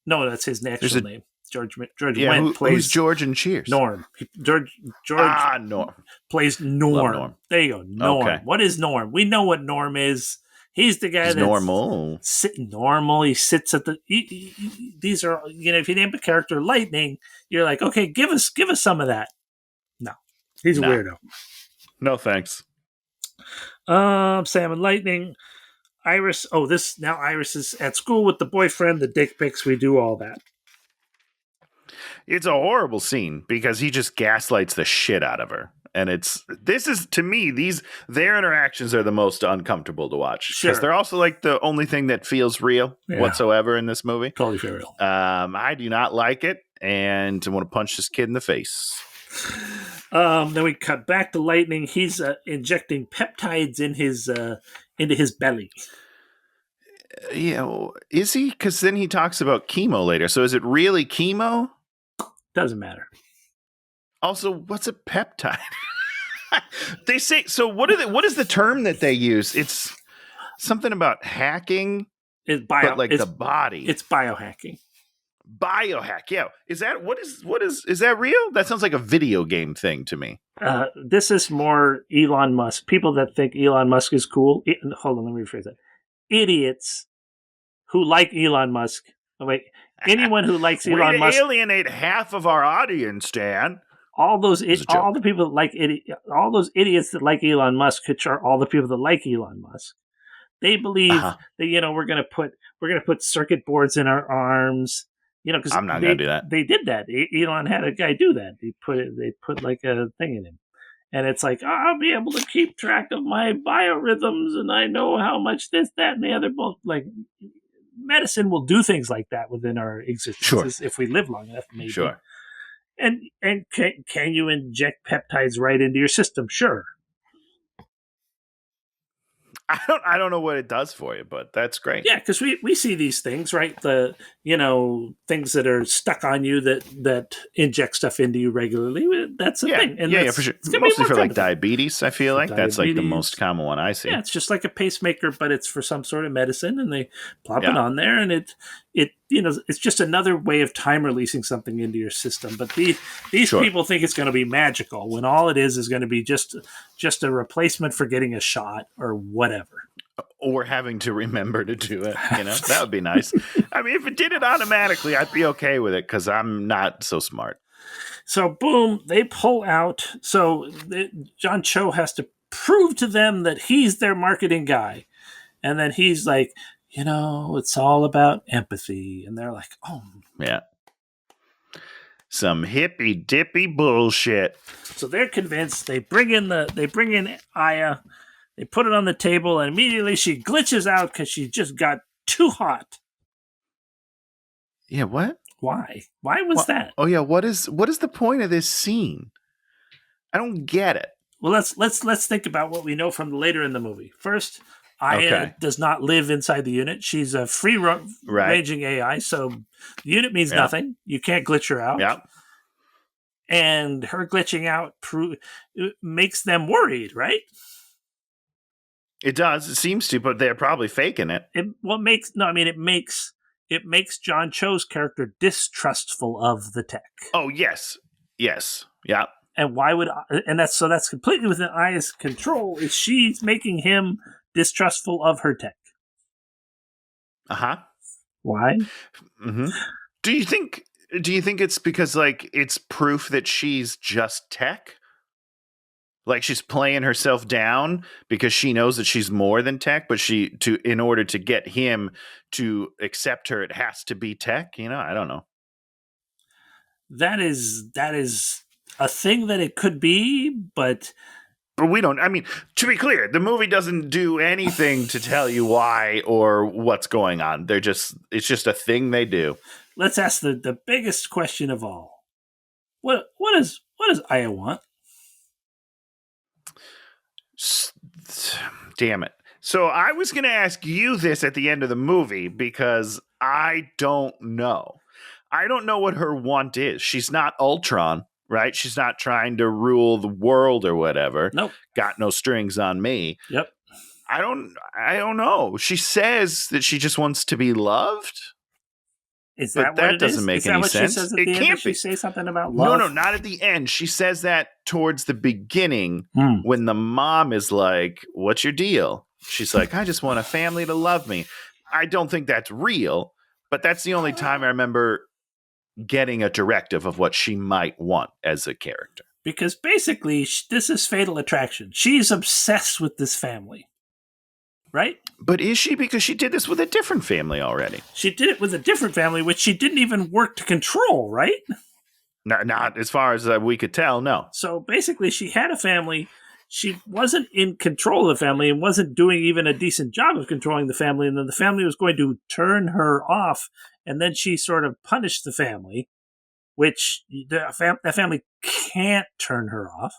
No, that's his actual name. George Wendt plays. Who's George and Cheers? Norm. George Norm plays Norm. Norm. There you go. Norm. Okay. What is Norm? We know what Norm is. He's the guy that's normal. Normal. He sits at the. These are if you name a character Lightning, you're like, okay, give us some of that. No, he's a weirdo. No thanks. Sam and Lightning, Iris. Oh, now Iris is at school with the boyfriend. The dick pics. We do all that. It's a horrible scene because he just gaslights the shit out of her. And to me, their interactions are the most uncomfortable to watch. Because they're also like the only thing that feels real whatsoever in this movie. Totally feel real. I do not like it, and I want to punch this kid in the face. Then we cut back to Lightning. He's injecting peptides into his belly. Is he? Because then he talks about chemo later. So is it really chemo? Doesn't matter. Also, what's a peptide? They say so. What is the term that they use? It's something about hacking. It's the body. It's biohacking. Biohack. Yeah. Is that real? That sounds like a video game thing to me. This is more Elon Musk. People that think Elon Musk is cool. Hold on, let me rephrase that. Idiots who like Elon Musk. Oh, wait. Anyone who likes Elon Musk alienate half of our audience, Dan. All those idiots that like Elon Musk, which are all the people that like Elon Musk. They believe that we're gonna put circuit boards in our arms. Because I'm not gonna do that. They did that. Elon had a guy do that. They put like a thing in him, and it's like I'll be able to keep track of my biorhythms, and I know how much this, that, and the other. Both like. Medicine will do things like that within our existence if we live long enough, maybe. Sure. And can you inject peptides right into your system? Sure. I don't know what it does for you, but that's great. Yeah, because we see these things, right? The things that are stuck on you that inject stuff into you regularly. That's a thing. And for sure. Mostly for like diabetes. I feel like that's like the most common one I see. Yeah, it's just like a pacemaker, but it's for some sort of medicine, and they plop it on there, and it it's just another way of time releasing something into your system. But these people think it's going to be magical when all it is going to be just a replacement for getting a shot or whatever. Or having to remember to do it. That would be nice. I mean, if it did it automatically, I'd be okay with it because I'm not so smart. So, boom, they pull out. So, John Cho has to prove to them that he's their marketing guy. And then he's like, it's all about empathy. And they're like, oh. Yeah. Some hippy dippy bullshit. So they're convinced. They bring in Aya. They put it on the table, and immediately she glitches out because she just got too hot. Yeah, what? Why? Why was that? Oh yeah, what is the point of this scene? I don't get it. Well, let's think about what we know from later in the movie. First, Aya does not live inside the unit. She's a free-ranging AI, so the unit means nothing. You can't glitch her out. Yeah. And her glitching out makes them worried, right? It does. It seems to, but they're probably faking it. It makes John Cho's character distrustful of the tech. Oh, yes. Yes. Yeah. And that's completely within Aya's control. Is she's making him distrustful of her tech? Uh-huh. Why? Mm-hmm. Do you think it's because like it's proof that she's just tech? Like she's playing herself down because she knows that she's more than tech, but in order to get him to accept her, it has to be tech. I don't know. That is a thing that it could be, but we don't. I mean, to be clear, the movie doesn't do anything to tell you why or what's going on. It's just a thing they do. Let's ask the biggest question of all. What does Aya want? Damn it. So I was going to ask you this at the end of the movie because I don't know. I don't know what her want is. She's not Ultron, right? She's not trying to rule the world or whatever. Nope. Got no strings on me. Yep. I don't know. She says that she just wants to be loved. Is that but what that it doesn't is? make is that any what sense. She says at it the can't end? be. She say something about love? No, not at the end. She says that towards the beginning when the mom is like, "What's your deal?" She's like, "I just want a family to love me." I don't think that's real, but that's the only time I remember getting a directive of what she might want as a character. Because basically, this is Fatal Attraction. She's obsessed with this family. Right? But is she? Because she did this with a different family already. She did it with a different family, which she didn't even work to control, right? Not as far as we could tell, no. So basically, she had a family. She wasn't in control of the family and wasn't doing even a decent job of controlling the family. And then the family was going to turn her off. And then she sort of punished the family, which that family can't turn her off.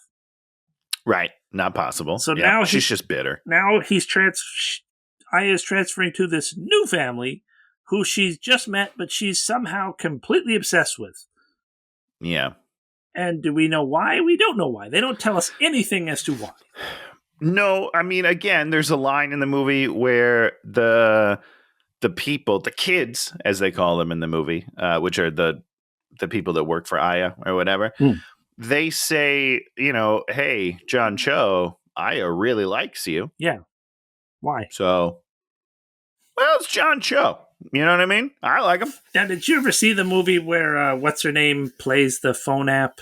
Right. Not possible. So now she's just bitter. Now Aya is transferring to this new family who she's just met, but she's somehow completely obsessed with. Yeah. And do we know why? We don't know why. They don't tell us anything as to why. No, I mean, again, there's a line in the movie where the people, the kids, as they call them in the movie, which are the people that work for Aya or whatever, they say, hey, John Cho, Aya really likes you. Yeah. Why? So, well, it's John Cho. You know what I mean? I like him. Now, did you ever see the movie where what's her name plays the phone app?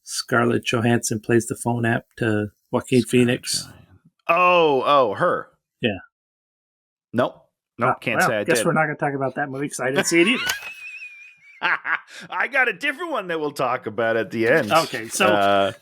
Scarlett Johansson plays the phone app to Joaquin Phoenix. Oh, her. Yeah. Nope. Can't say I guess did. We're not going to talk about that movie because I didn't see it either. I got a different one that we'll talk about at the end. Okay, so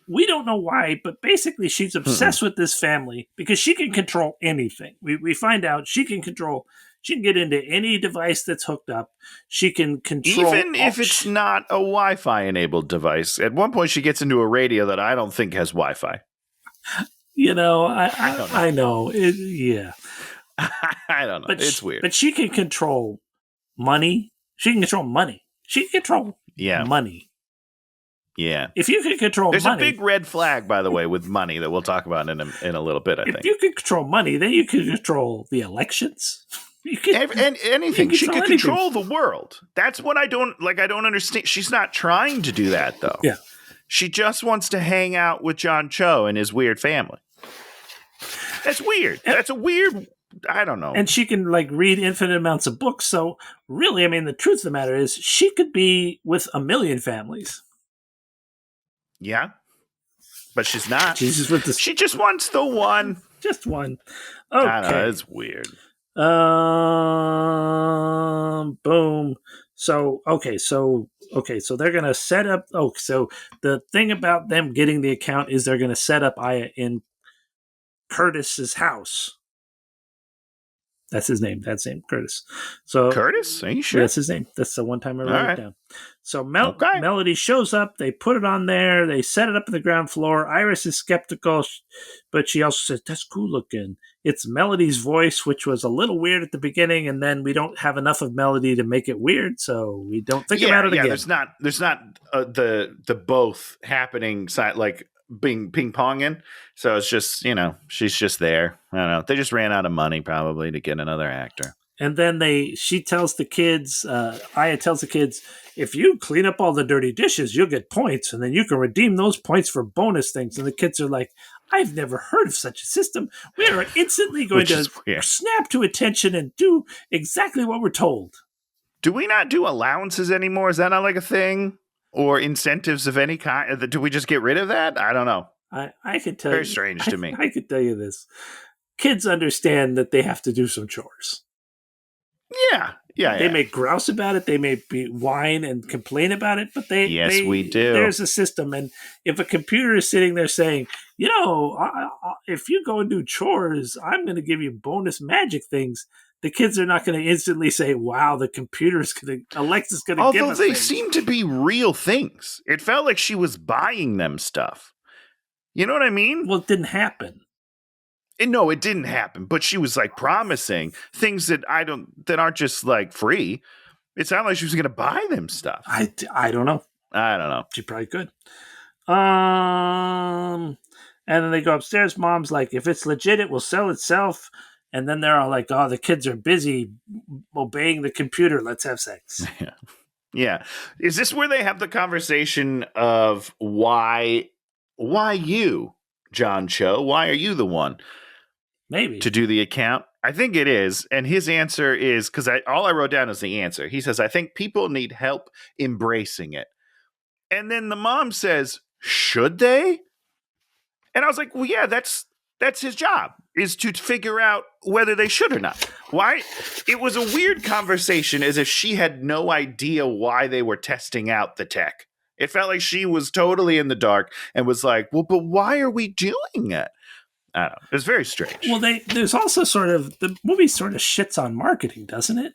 we don't know why, but basically she's obsessed with this family because she can control anything. We find out she can get into any device that's hooked up. She can control... Even if it's not a Wi-Fi enabled device. At one point she gets into a radio that I don't think has Wi-Fi. I know. Yeah. I don't know. It's weird. But she can control money. She can control money. She can control money. Yeah. If you can control There's money... There's a big red flag, by the way, with money that we'll talk about in a little bit, I think. If you can control money, then you can control the elections. Anything. She can control the world. That's what I don't understand. She's not trying to do that, though. Yeah. She just wants to hang out with John Cho and his weird family. That's weird. That's a weird... I don't know. And she can read infinite amounts of books. So really, I mean, the truth of the matter is she could be with a million families. Yeah. But she's not. She's just with she just wants the one. Just one. Okay. I don't know, it's weird. Boom. So they're going to set up. So the thing about them getting the account is they're going to set up Aya in Curtis's house. That's his name. That's his name, Curtis. So Curtis? Are you sure? That's his name. That's the one time I wrote it down. So Okay. Melody shows up. They put it on there. They set it up on the ground floor. Iris is skeptical, but she also says, that's cool looking. It's Melody's voice, which was a little weird at the beginning, and then we don't have enough of Melody to make it weird, so we don't think about it again. There's not the both happening like being ping-ponging. So it's just, she's just there. I don't know. They just ran out of money probably to get another actor. And then she tells the kids, Aya tells the kids, if you clean up all the dirty dishes, you'll get points, and then you can redeem those points for bonus things. And the kids are like, I've never heard of such a system. We are instantly going to snap to attention and do exactly what we're told. Do we not do allowances anymore? Is that not like a thing? or incentives of any kind? Do we just get rid of that? I don't know. I could tell Very you. strange to me. I could tell you this. Kids understand that they have to do some chores. Yeah. They may grouse about it. They may whine and complain about it, but we do. There's a system, and if a computer is sitting there saying, if you go and do chores, I'm going to give you bonus magic things. The kids are not going to instantly say, "Wow, the computer's going to Alexa's going to give us." Although they things. seem to be real things. It felt like she was buying them stuff. You know what I mean? Well, it didn't happen. No, it didn't happen. But she was like promising things that aren't just like free. It sounded like she was going to buy them stuff. I don't know. I don't know. She probably could. And then they go upstairs. Mom's like, if it's legit, it will sell itself. And then they're all like, oh, the kids are busy obeying the computer. Let's have sex. Yeah. Is this where they have the conversation of why you, John Cho? Why are you the one? Maybe. To do the account? I think it is. And his answer is, because all I wrote down is the answer. He says, I think people need help embracing it. And then the mom says, should they? And I was like, well, yeah, that's his job, is to figure out whether they should or not. Why? It was a weird conversation, as if she had no idea why they were testing out the tech. It felt like she was totally in the dark and was like, well, but why are we doing it? I don't know. It was very strange. Well, there's also the movie sort of shits on marketing, doesn't it?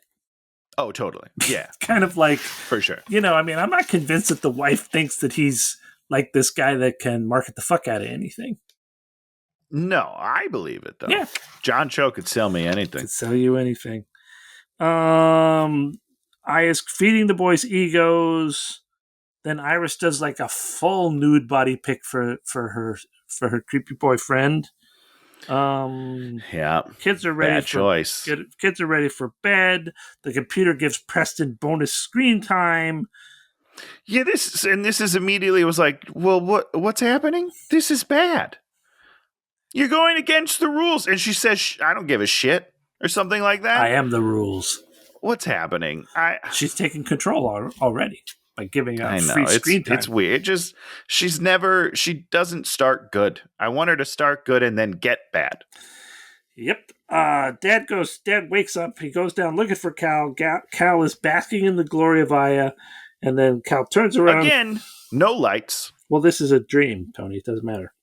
Oh, totally. Yeah. It's kind of like, for sure. I'm not convinced that the wife thinks that he's like this guy that can market the fuck out of anything. No, I believe it, though. Yeah. John Cho could sell me anything. Could sell you anything. Aya's feeding the boys egos. Then Iris does like a full nude body pic for her creepy boyfriend. Yeah. Kids are ready. Bad choice. Kids are ready for bed. The computer gives Preston bonus screen time. Yeah, this is immediately was like, well, what's happening? This is bad. You're going against the rules. And she says, I don't give a shit, or something like that. I am the rules. What's happening? She's taking control already by giving out free screen time. It's weird. She doesn't start good. I want her to start good and then get bad. Yep. Dad wakes up. He goes down looking for Cal. Cal is basking in the glory of Aya. And then Cal turns around. Again, no lights. Well, this is a dream, Tony. It doesn't matter.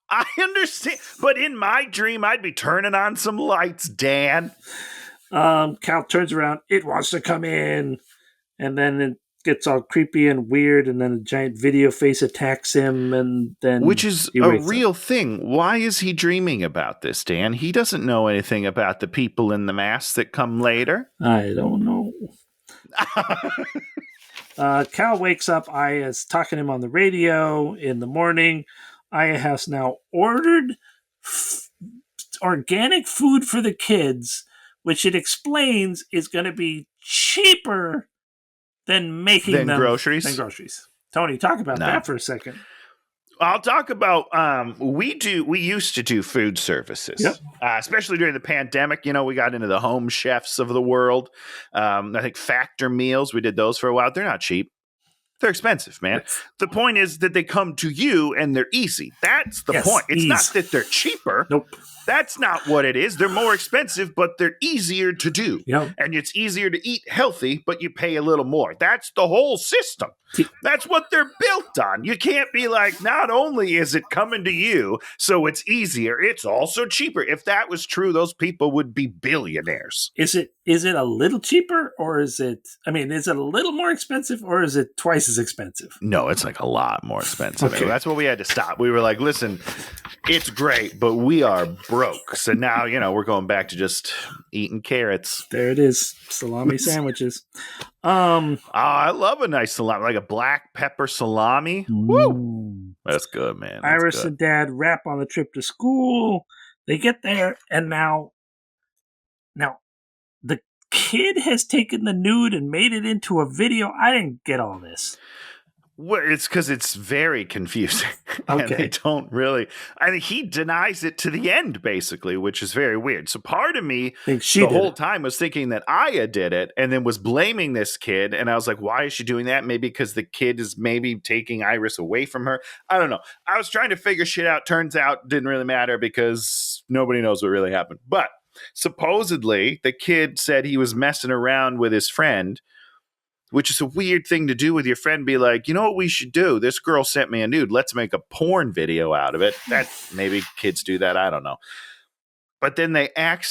I understand. But in my dream, I'd be turning on some lights, Dan. Cal turns around. It wants to come in. And then it gets all creepy and weird. And then a giant video face attacks him. And then which is a real thing. Why is he dreaming about this, Dan? He doesn't know anything about the people in the mask that come later. I don't know. Cal wakes up. Aya's talking to him on the radio in the morning. Aya has now ordered organic food for the kids, which it explains is going to be cheaper than making them groceries. Tony, talk about that for a second. I'll talk about we used to do food services, yep. Especially during the pandemic. We got into the home chefs of the world. I think Factor meals, we did those for a while. They're not cheap. They're expensive, man. The point is that they come to you and they're easy. That's the point. It's not that they're cheaper. Nope. That's not what it is. They're more expensive, but they're easier to do. Yep. And it's easier to eat healthy, but you pay a little more. That's the whole system. That's what they're built on. You can't be like, not only is it coming to you, so it's easier, it's also cheaper. If that was true, those people would be billionaires. Is it a little cheaper, or is it a little more expensive, or is it twice as expensive? No, it's like a lot more expensive. Okay. That's what we had to stop. We were like, listen, it's great, but we are broke. So now, we're going back to just eating carrots. There it is. Salami sandwiches. I love a nice salami, like a black pepper salami. Woo! That's good, man. That's Iris good. and Dad wrap on the trip to school. They get there, and now the kid has taken the nude and made it into a video. I didn't get all this. Well, it's because it's very confusing, and Okay. they don't really. I mean, he denies it to the end, basically, which is very weird. So part of me, think she the did whole it. time, was thinking that Aya did it, and then was blaming this kid. And I was like, why is she doing that? Maybe because the kid is maybe taking Iris away from her. I don't know. I was trying to figure shit out. Turns out, didn't really matter because nobody knows what really happened. But supposedly, the kid said he was messing around with his friend, which is a weird thing to do with your friend. Be like, you know what we should do? This girl sent me a nude. Let's make a porn video out of it. That maybe kids do that. I don't know. But then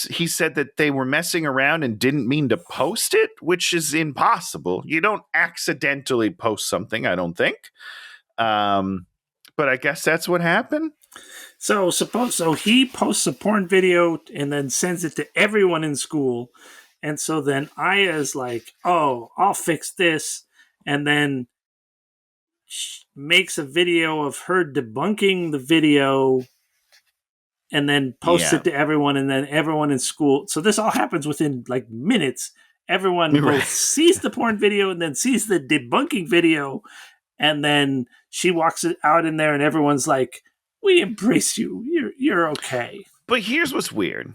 he said that they were messing around and didn't mean to post it, which is impossible. You don't accidentally post something, I don't think. But I guess that's what happened. So he posts a porn video and then sends it to everyone in school. And so then Aya is like, oh, I'll fix this. And then makes a video of her debunking the video and then posts it to everyone. And then everyone in school. So this all happens within like minutes. Everyone both sees the porn video and then sees the debunking video. And then she walks out in there and everyone's like, we embrace you. You're okay. But here's what's weird.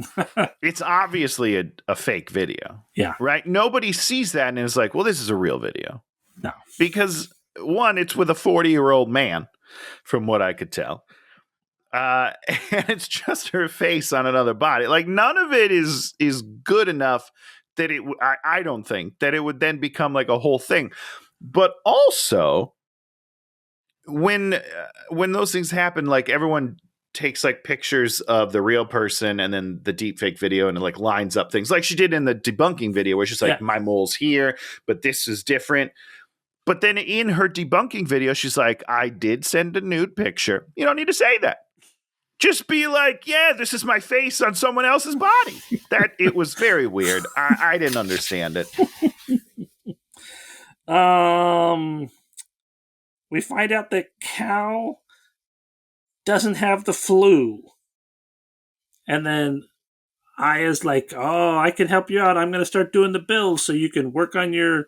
It's obviously a fake video. Yeah. Right? Nobody sees that and is like, well, this is a real video. No. Because, one, it's with a 40-year-old man, from what I could tell. And it's just her face on another body. Like, none of it is good enough that I don't think, that it would then become like a whole thing. But also, when those things happen, like, everyone takes like pictures of the real person and then the deep fake video and it like lines up things like she did in the debunking video where she's like, my mole's here, but this is different. But then in her debunking video, she's like, I did send a nude picture. You don't need to say that. Just be like, yeah, this is my face on someone else's body. It was very weird. I didn't understand it. We find out that Cal doesn't have the flu. And then Aya's like, oh, I can help you out. I'm going to start doing the bills so you can work on your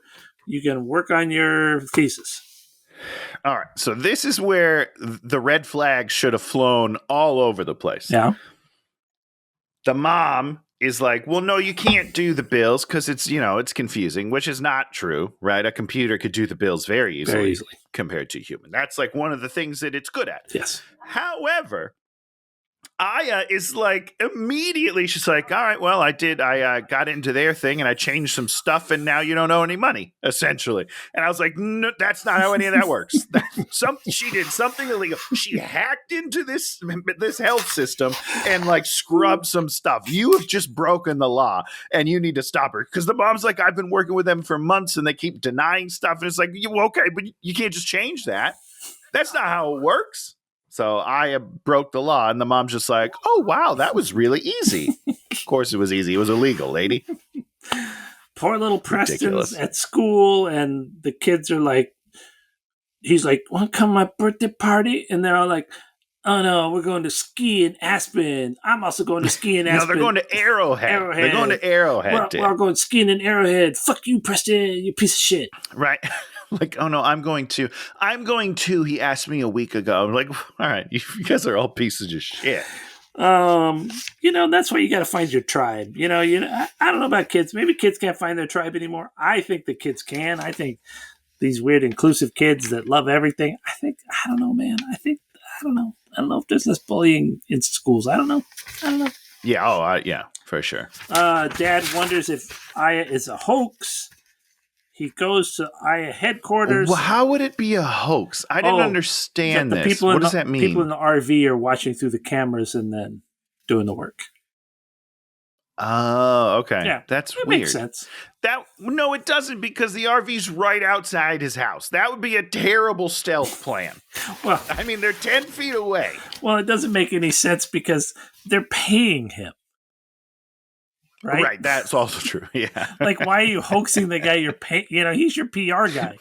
thesis. All right. So this is where the red flag should have flown all over the place. Yeah. The mom is like, well, no, you can't do the bills because it's confusing, which is not true, right? A computer could do the bills very easily compared to a human. That's like one of the things that it's good at. Yes. However, Aya is like, immediately she's like, all right, well, I got into their thing and I changed some stuff and now you don't owe any money, essentially. And I was like, no, that's not how any of that works. She did something illegal. She hacked into this health system and like scrubbed some stuff. You have just broken the law and you need to stop her. Because the mom's like, I've been working with them for months and they keep denying stuff. And it's like, okay, but you can't just change that. That's not how it works. So I broke the law, and the mom's just like, oh, wow, that was really easy. Of course it was easy. It was illegal, lady. Poor little Preston's at school, and the kids are like, he's like, want to come to my birthday party? And they're all like, oh, no, we're going to ski in Aspen. I'm also going to ski in Aspen. No, they're going to Arrowhead. They're going to Arrowhead. We're all going skiing in Arrowhead. Fuck you, Preston, you piece of shit. Right. Like, oh no, I'm going to. He asked me a week ago. I'm like, all right, you guys are all pieces of shit. That's why you got to find your tribe. I don't know about kids. Maybe kids can't find their tribe anymore. I think the kids can. I think these weird inclusive kids that love everything. I don't know, man. I don't know. I don't know if there's less bullying in schools. I don't know. Yeah. Yeah, for sure. Dad wonders if Aya is a hoax. He goes to Aya headquarters. Well, how would it be a hoax? I didn't understand this. What does that mean? People in the RV are watching through the cameras and then doing the work. Oh, okay. Yeah, that's weird. Makes sense. No, it doesn't, because the RV's right outside his house. That would be a terrible stealth plan. Well, I mean, they're 10 feet away. Well, it doesn't make any sense because they're paying him. Right, that's also true. Yeah, like, why are you hoaxing the guy you're paying? He's your PR guy.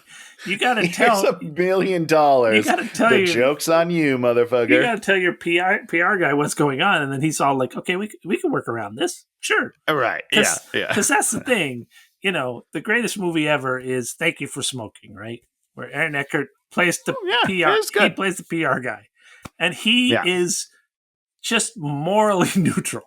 You got to tell. Here's $1 million. You got to tell the joke's on you, motherfucker. You got to tell your PR guy what's going on, and then he's all like, "Okay, we can work around this, sure." Right? Yeah. Because that's the thing. The greatest movie ever is Thank You for Smoking, right? where Aaron Eckhart plays the Yeah, it PR. was good. He plays the PR guy, and he is just morally neutral,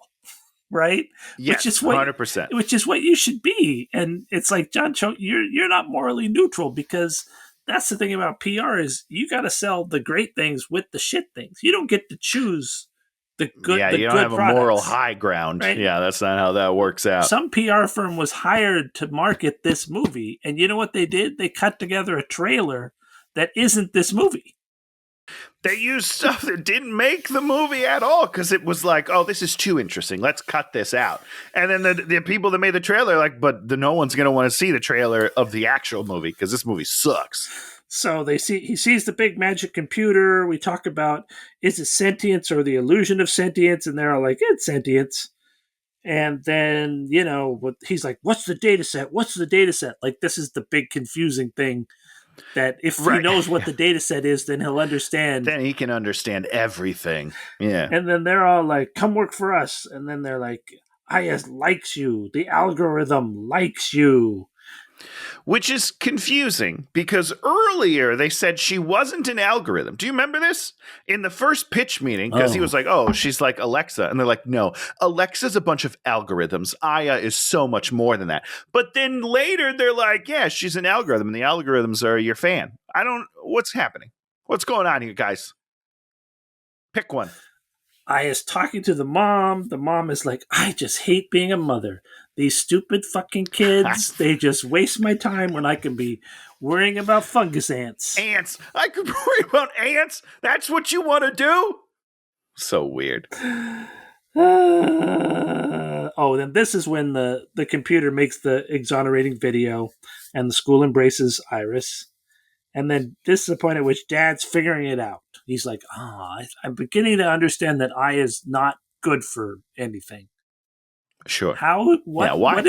right? Yes, which is 100%. which is what you should be. And it's like, John Cho, you're not morally neutral, because that's the thing about PR is you got to sell the great things with the shit things. You don't get to choose the good. Yeah, the you don't good have a products, moral high ground. right? Yeah, that's not how that works out. Some PR firm was hired to market this movie, and you know what they did? They cut together a trailer that isn't this movie. They used stuff that didn't make the movie at all because it was like, oh, this is too interesting. Let's cut this out. And then the people that made the trailer are like, but no one's going to want to see the trailer of the actual movie because this movie sucks. So he sees the big magic computer. We talk about, is it sentience or the illusion of sentience? And they're all like, it's sentience. And then, he's like, what's the data set? What's the data set? Like, this is the big confusing thing, that if he knows what the data set is, then he'll understand. Then he can understand everything. Yeah. And then they're all like, come work for us. And then they're like, IS likes you. The algorithm likes you. Which is confusing because earlier they said she wasn't an algorithm. Do you remember this? In the first pitch meeting, because he was like, oh, she's like Alexa. And they're like, no, Alexa's a bunch of algorithms. Aya is so much more than that. But then later they're like, yeah, she's an algorithm and the algorithms are your fan. What's happening? What's going on here, guys? Pick one. Aya's talking to the mom. The mom is like, I just hate being a mother. These stupid fucking kids, they just waste my time when I can be worrying about fungus ants. Ants. I could worry about ants. That's what you want to do? So weird. Then this is when the computer makes the exonerating video and the school embraces Iris. And then this is the point at which Dad's figuring it out. He's like, I'm beginning to understand that I is not good for anything. Sure. Why?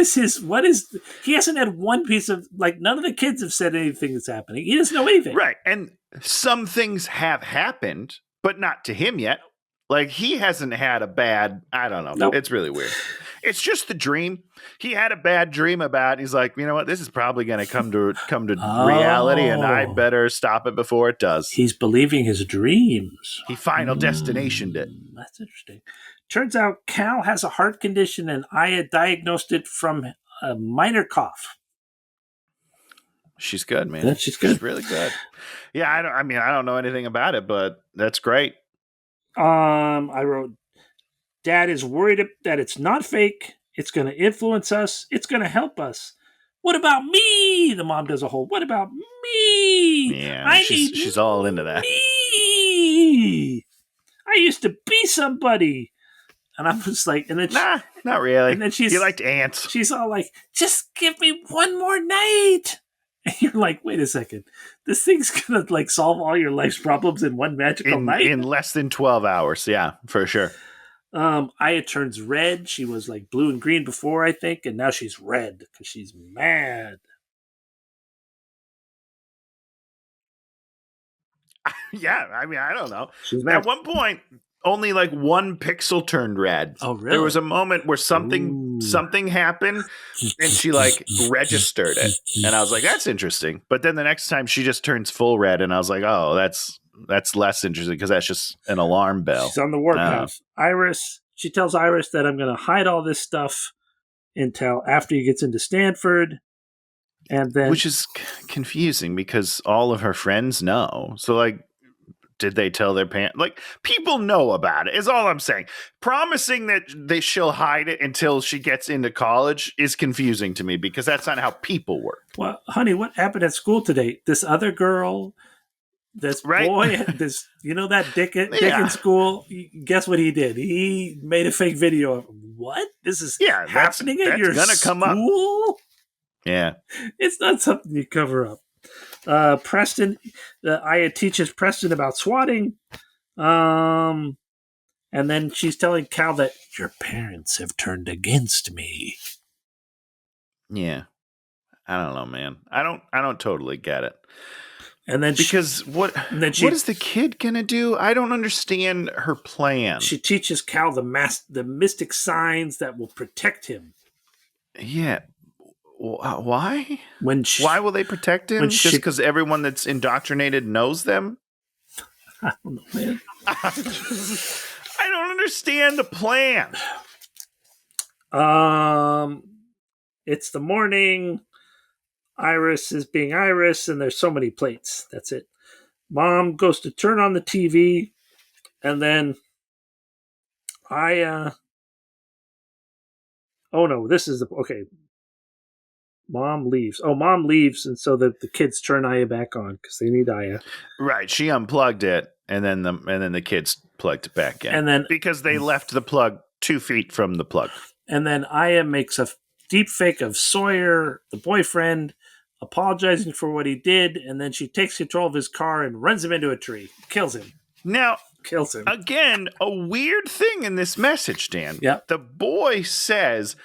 He hasn't had one piece of, none of the kids have said anything that's happening. He doesn't know anything. Right. And some things have happened, but not to him yet. Like, he hasn't had a bad, I don't know. Nope. It's really weird. It's just the dream. He had a bad dream about it. He's like, you know what? This is probably going to come to reality, and I better stop it before it does. He's believing his dreams. He final destinationed it. That's interesting. Turns out Cal has a heart condition, and I had diagnosed it from a minor cough. She's good, man. She's good. She's really good. Yeah, I don't know anything about it, but that's great. I wrote, Dad is worried that it's not fake. It's going to influence us. It's going to help us. What about me? The mom does a whole, what about me? Yeah, she's all into that. Me. I used to be somebody. And I'm just like, and then nah, not really. And then you liked ants. She's all like, just give me one more night. And you're like, wait a second. This thing's going to solve all your life's problems in one magical night? In less than 12 hours. Yeah, for sure. Aya turns red. She was blue and green before, I think, and now she's red because she's mad. Yeah, I don't know. She's mad. At one point, only one pixel turned red. Oh, really? There was a moment where something happened, and she registered it, and I was like, "That's interesting." But then the next time, she just turns full red, and I was like, "Oh, that's less interesting because that's just an alarm bell." She's on the warpath. She tells Iris that I'm going to hide all this stuff until after he gets into Stanford, and then which is confusing because all of her friends know. So did they tell their parents? People know about it, is all I'm saying. Promising that she'll hide it until she gets into college is confusing to me because that's not how people work. Well, honey, what happened at school today? This other girl, this boy, that dick in school, guess what he did? He made a fake video of what? This is happening at your gonna school? Come up. Yeah. It's not something you cover up. Preston, Aya teaches Preston about swatting. And then she's telling Cal that your parents have turned against me. Yeah. I don't know, man. I don't totally get it. And then what is the kid gonna do? I don't understand her plan. She teaches Cal the mystic signs that will protect him. Yeah. Why? Why will they protect him? Just because everyone that's indoctrinated knows them? I don't know, man. I don't understand the plan. It's the morning. Iris is being Iris, and there's so many plates. That's it. Mom goes to turn on the TV, and then oh no, this is okay. Mom leaves. Mom leaves, and so the kids turn Aya back on because they need Aya. Right, she unplugged it, and then the kids plugged it back in, and then because they left the plug 2 feet from the plug. And then Aya makes a deep fake of Sawyer, the boyfriend, apologizing for what he did, and then she takes control of his car and runs him into a tree, kills him. Kills him. Again, a weird thing in this message, Dan. Yep. The boy says,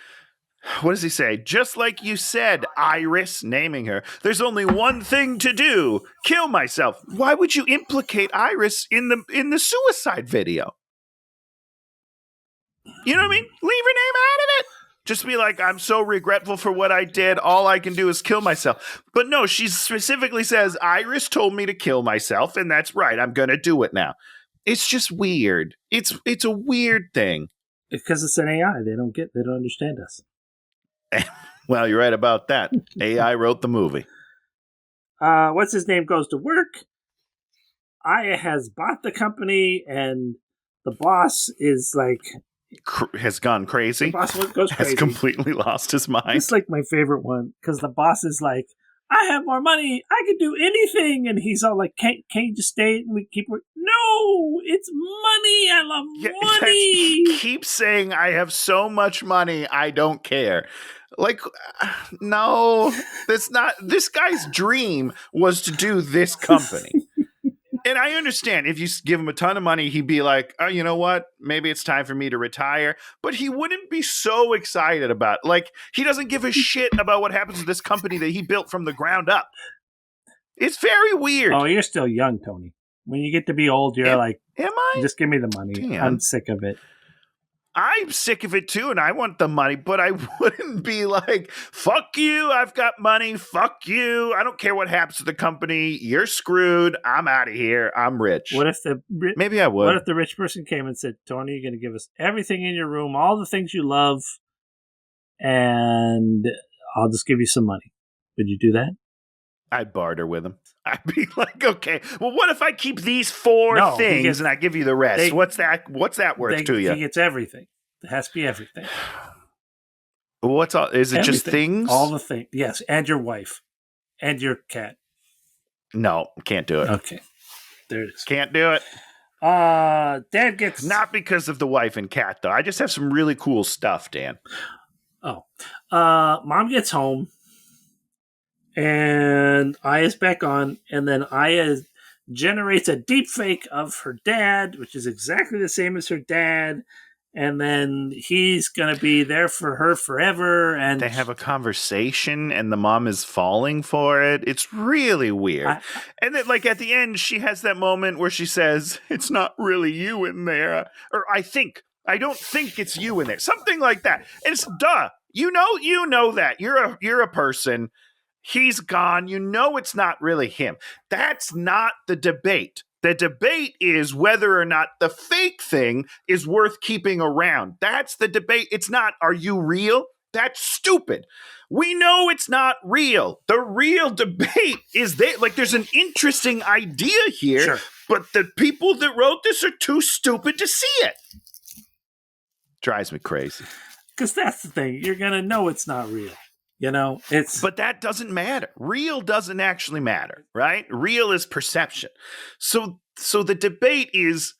what does he say? Just like you said, Iris, naming her, there's only one thing to do, kill myself. Why would you implicate Iris in the suicide video? You know what I mean? Leave her name out of it. Just be like, I'm so regretful for what I did. All I can do is kill myself. But no, she specifically says, Iris told me to kill myself, and that's right. I'm going to do it now. It's just weird. It's a weird thing. Because it's an AI. They don't understand us. Well, you're right about that. AI wrote the movie. What's his name goes to work. Aya has bought the company, and the boss is like... has gone crazy. The boss goes crazy. Has completely lost his mind. It's like my favorite one, because the boss is like, I have more money. I can do anything. And he's all like, can't you just stay and we keep working? No, it's money. I love money. He keeps saying, I have so much money. I don't care. Like, no, that's not. This guy's dream was to do this company. And I understand if you give him a ton of money, he'd be like, oh, you know what? Maybe it's time for me to retire. But he wouldn't be so excited about it. Like, he doesn't give a shit about what happens to this company that he built from the ground up. It's very weird. Oh, you're still young, Tony. When you get to be old, you're like, am I? Just give me the money. Damn. I'm sick of it. I'm sick of it too, and I want the money, but I wouldn't be like, fuck you, I've got money, fuck you, I don't care what happens to the company, you're screwed, I'm out of here, I'm rich. Maybe I would. What if the rich person came and said, Tony, you're going to give us everything in your room, all the things you love, and I'll just give you some money. Would you do that? I'd barter with him. I'd be like, okay, well, what if I keep these 4 things and I give you the rest? What's that worth to you? He gets everything. It has to be everything. What's all? Is it everything. Just things? All the things. Yes, and your wife. And your cat. No, can't do it. Okay. There it is. Can't do it. Dad gets... Not because of the wife and cat, though. I just have some really cool stuff, Dan. Oh. Mom gets home. And Aya's back on, and then Aya generates a deep fake of her dad, which is exactly the same as her dad, and then he's going to be there for her forever. And they have a conversation, and the mom is falling for it. It's really weird. And then, like, at the end, she has that moment where she says, it's not really you in there. Or I don't think it's you in there. Something like that. And it's, duh. You know that. You're a person. He's gone. You know it's not really him. That's not the debate. The debate is whether or not the fake thing is worth keeping around. That's the debate. It's not, are you real? That's stupid. We know it's not real. The real debate is there's an interesting idea here, sure. But the people that wrote this are too stupid to see it. Drives me crazy. Because that's the thing. You're going to know it's not real. But that doesn't matter. Real doesn't actually matter, right? Real is perception. So the debate is,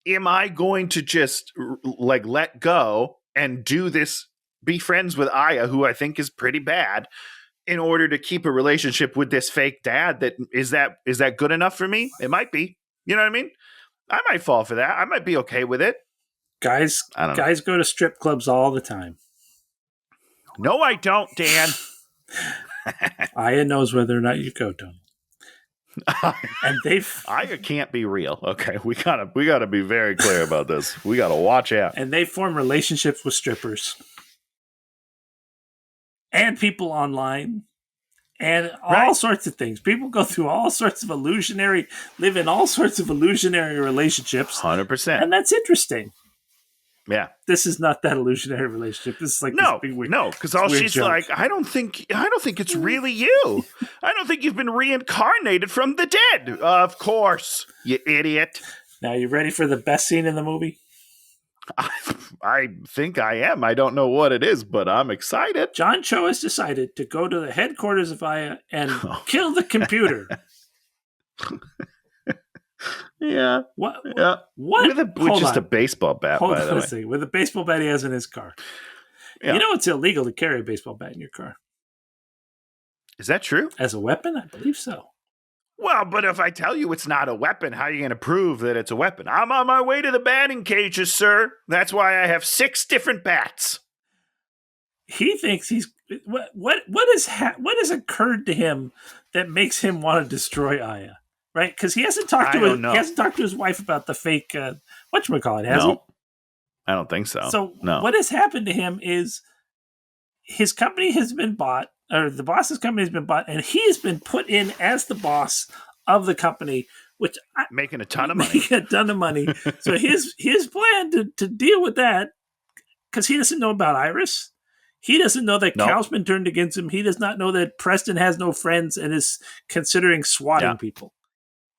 am I going to just let go and do this, be friends with Aya, who I think is pretty bad, in order to keep a relationship with this fake dad? Is that good enough for me? It might be. You know what I mean? I might fall for that. I might be okay with it. Guys go to strip clubs all the time. No, I don't, Dan. Aya knows whether or not you go, Tony. And Aya can't be real. Okay, we gotta be very clear about this. We gotta watch out. And they form relationships with strippers. and people online and all sorts of things. People go through all sorts of live in all sorts of illusionary relationships. 100%. And that's interesting. Yeah. This is not that illusionary relationship. This is like No, this big weird, no, because all she's joke. like, I don't think it's really you. I don't think you've been reincarnated from the dead. Of course, you idiot. Now, you ready for the best scene in the movie? I think I am. I don't know what it is, but I'm excited. John Cho has decided to go to the headquarters of Aya and kill the computer. Yeah. What? Yeah. What? With just a baseball bat, by the way. With a baseball bat he has in his car. Yeah. You know it's illegal to carry a baseball bat in your car. Is that true? As a weapon? I believe so. Well, but if I tell you it's not a weapon, how are you going to prove that it's a weapon? I'm on my way to the batting cages, sir. That's why I have 6 different bats. He thinks he's... What has occurred to him that makes him want to destroy Aya? Right? Because he hasn't talked to his wife about the fake whatchamacallit, has he? I don't think so. So no. What has happened to him is his company has been bought, or the boss's company has been bought, and he has been put in as the boss of the company, which making a ton of money. So his plan to deal with that, because he doesn't know about Iris. He doesn't know that Cal's been turned against him. He does not know that Preston has no friends and is considering swatting people.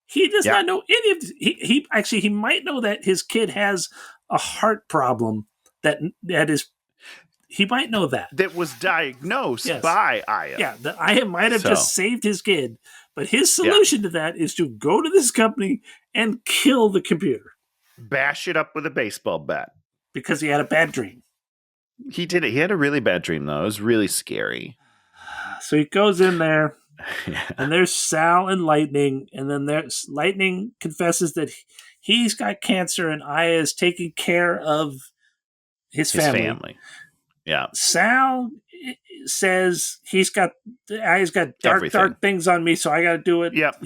He does not know any of this. He might know that his kid has a heart problem that is. He might know that was diagnosed by Aya. Yeah, that Aya might have just saved his kid, but his solution to that is to go to this company and kill the computer, bash it up with a baseball bat because he had a bad dream. He did it. He had a really bad dream though. It was really scary. So he goes in there. And there's Sal and Lightning, and then there's Lightning confesses that he's got cancer and Aya is taking care of his family. Yeah. Sal says Aya's got dark things on me, so I got to do it. Yep.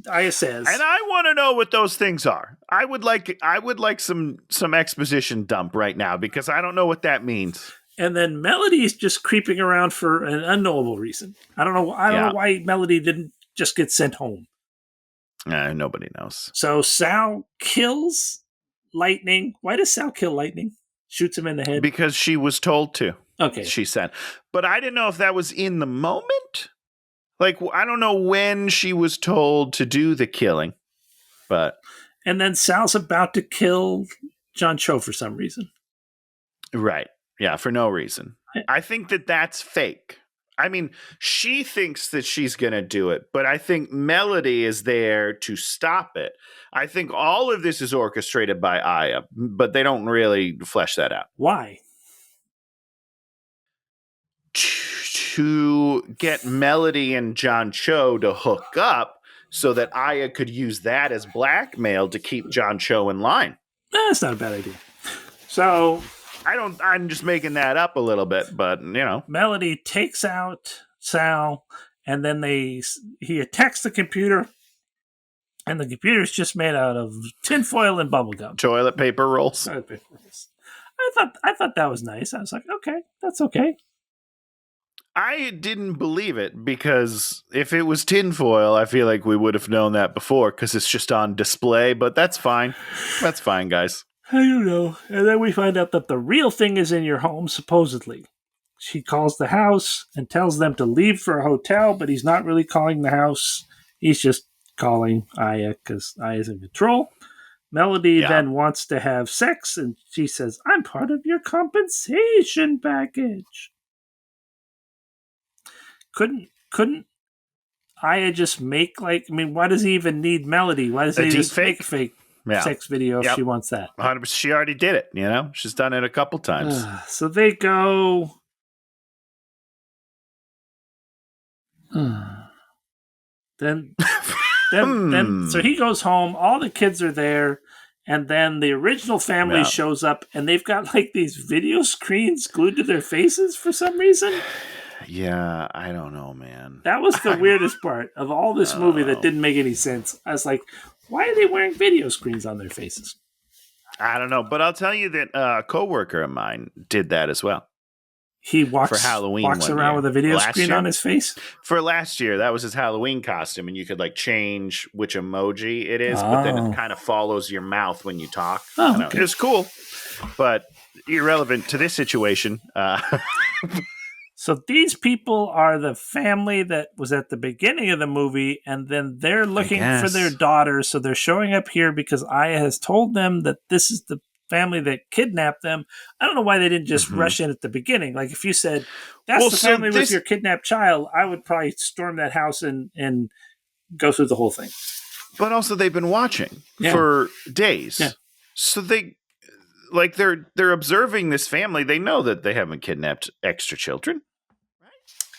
Aya says, and I want to know what those things are. I would like some exposition dump right now because I don't know what that means. And then Melody's just creeping around for an unknowable reason. I don't know why Melody didn't just get sent home. Nobody knows. So Sal kills Lightning. Why does Sal kill Lightning? Shoots him in the head? Because she was told to. Okay. She said. But I didn't know if that was in the moment. Like, I don't know when she was told to do the killing. But. And then Sal's about to kill John Cho for some reason. Right. Yeah, for no reason. I think that's fake. I mean, she thinks that she's going to do it, but I think Melody is there to stop it. I think all of this is orchestrated by Aya, but they don't really flesh that out. Why? To get Melody and John Cho to hook up so that Aya could use that as blackmail to keep John Cho in line. That's not a bad idea. So... I'm just making that up a little bit, but Melody takes out Sal, and then he attacks the computer, and the computer is just made out of tinfoil and bubblegum. Toilet paper rolls. I thought that was nice. I was like, okay, that's okay. I didn't believe it because if it was tinfoil, I feel like we would have known that before because it's just on display, but that's fine. That's fine, guys. I don't know. And then we find out that the real thing is in your home, supposedly. She calls the house and tells them to leave for a hotel, but he's not really calling the house. He's just calling Aya because Aya's in control. Melody then wants to have sex, and she says, I'm part of your compensation package. Couldn't Aya just make, why does he even need Melody? Why does he just make a fake sex video if she wants that? 100%. She already did it, She's done it a couple times. So they go... Then so he goes home, all the kids are there, and then the original family shows up, and they've got these video screens glued to their faces for some reason. Yeah, I don't know, man. That was the weirdest part of all this movie that didn't make any sense. I was like, why are they wearing video screens on their faces? I don't know, but I'll tell you that a coworker of mine did that as well. He for Halloween walks one around year. with a video Last screen year? on his face. For last year, that was his Halloween costume, and you could like change which emoji it is, but then it kind of follows your mouth when you talk. I don't know. Okay. It was cool, but irrelevant to this situation. So these people are the family that was at the beginning of the movie, and then they're looking for their daughter. So they're showing up here because Aya has told them that this is the family that kidnapped them. I don't know why they didn't just rush in at the beginning. Like if you said, that's the family with your kidnapped child, I would probably storm that house and go through the whole thing. But also they've been watching for days. Yeah. So they're observing this family. They know that they haven't kidnapped extra children.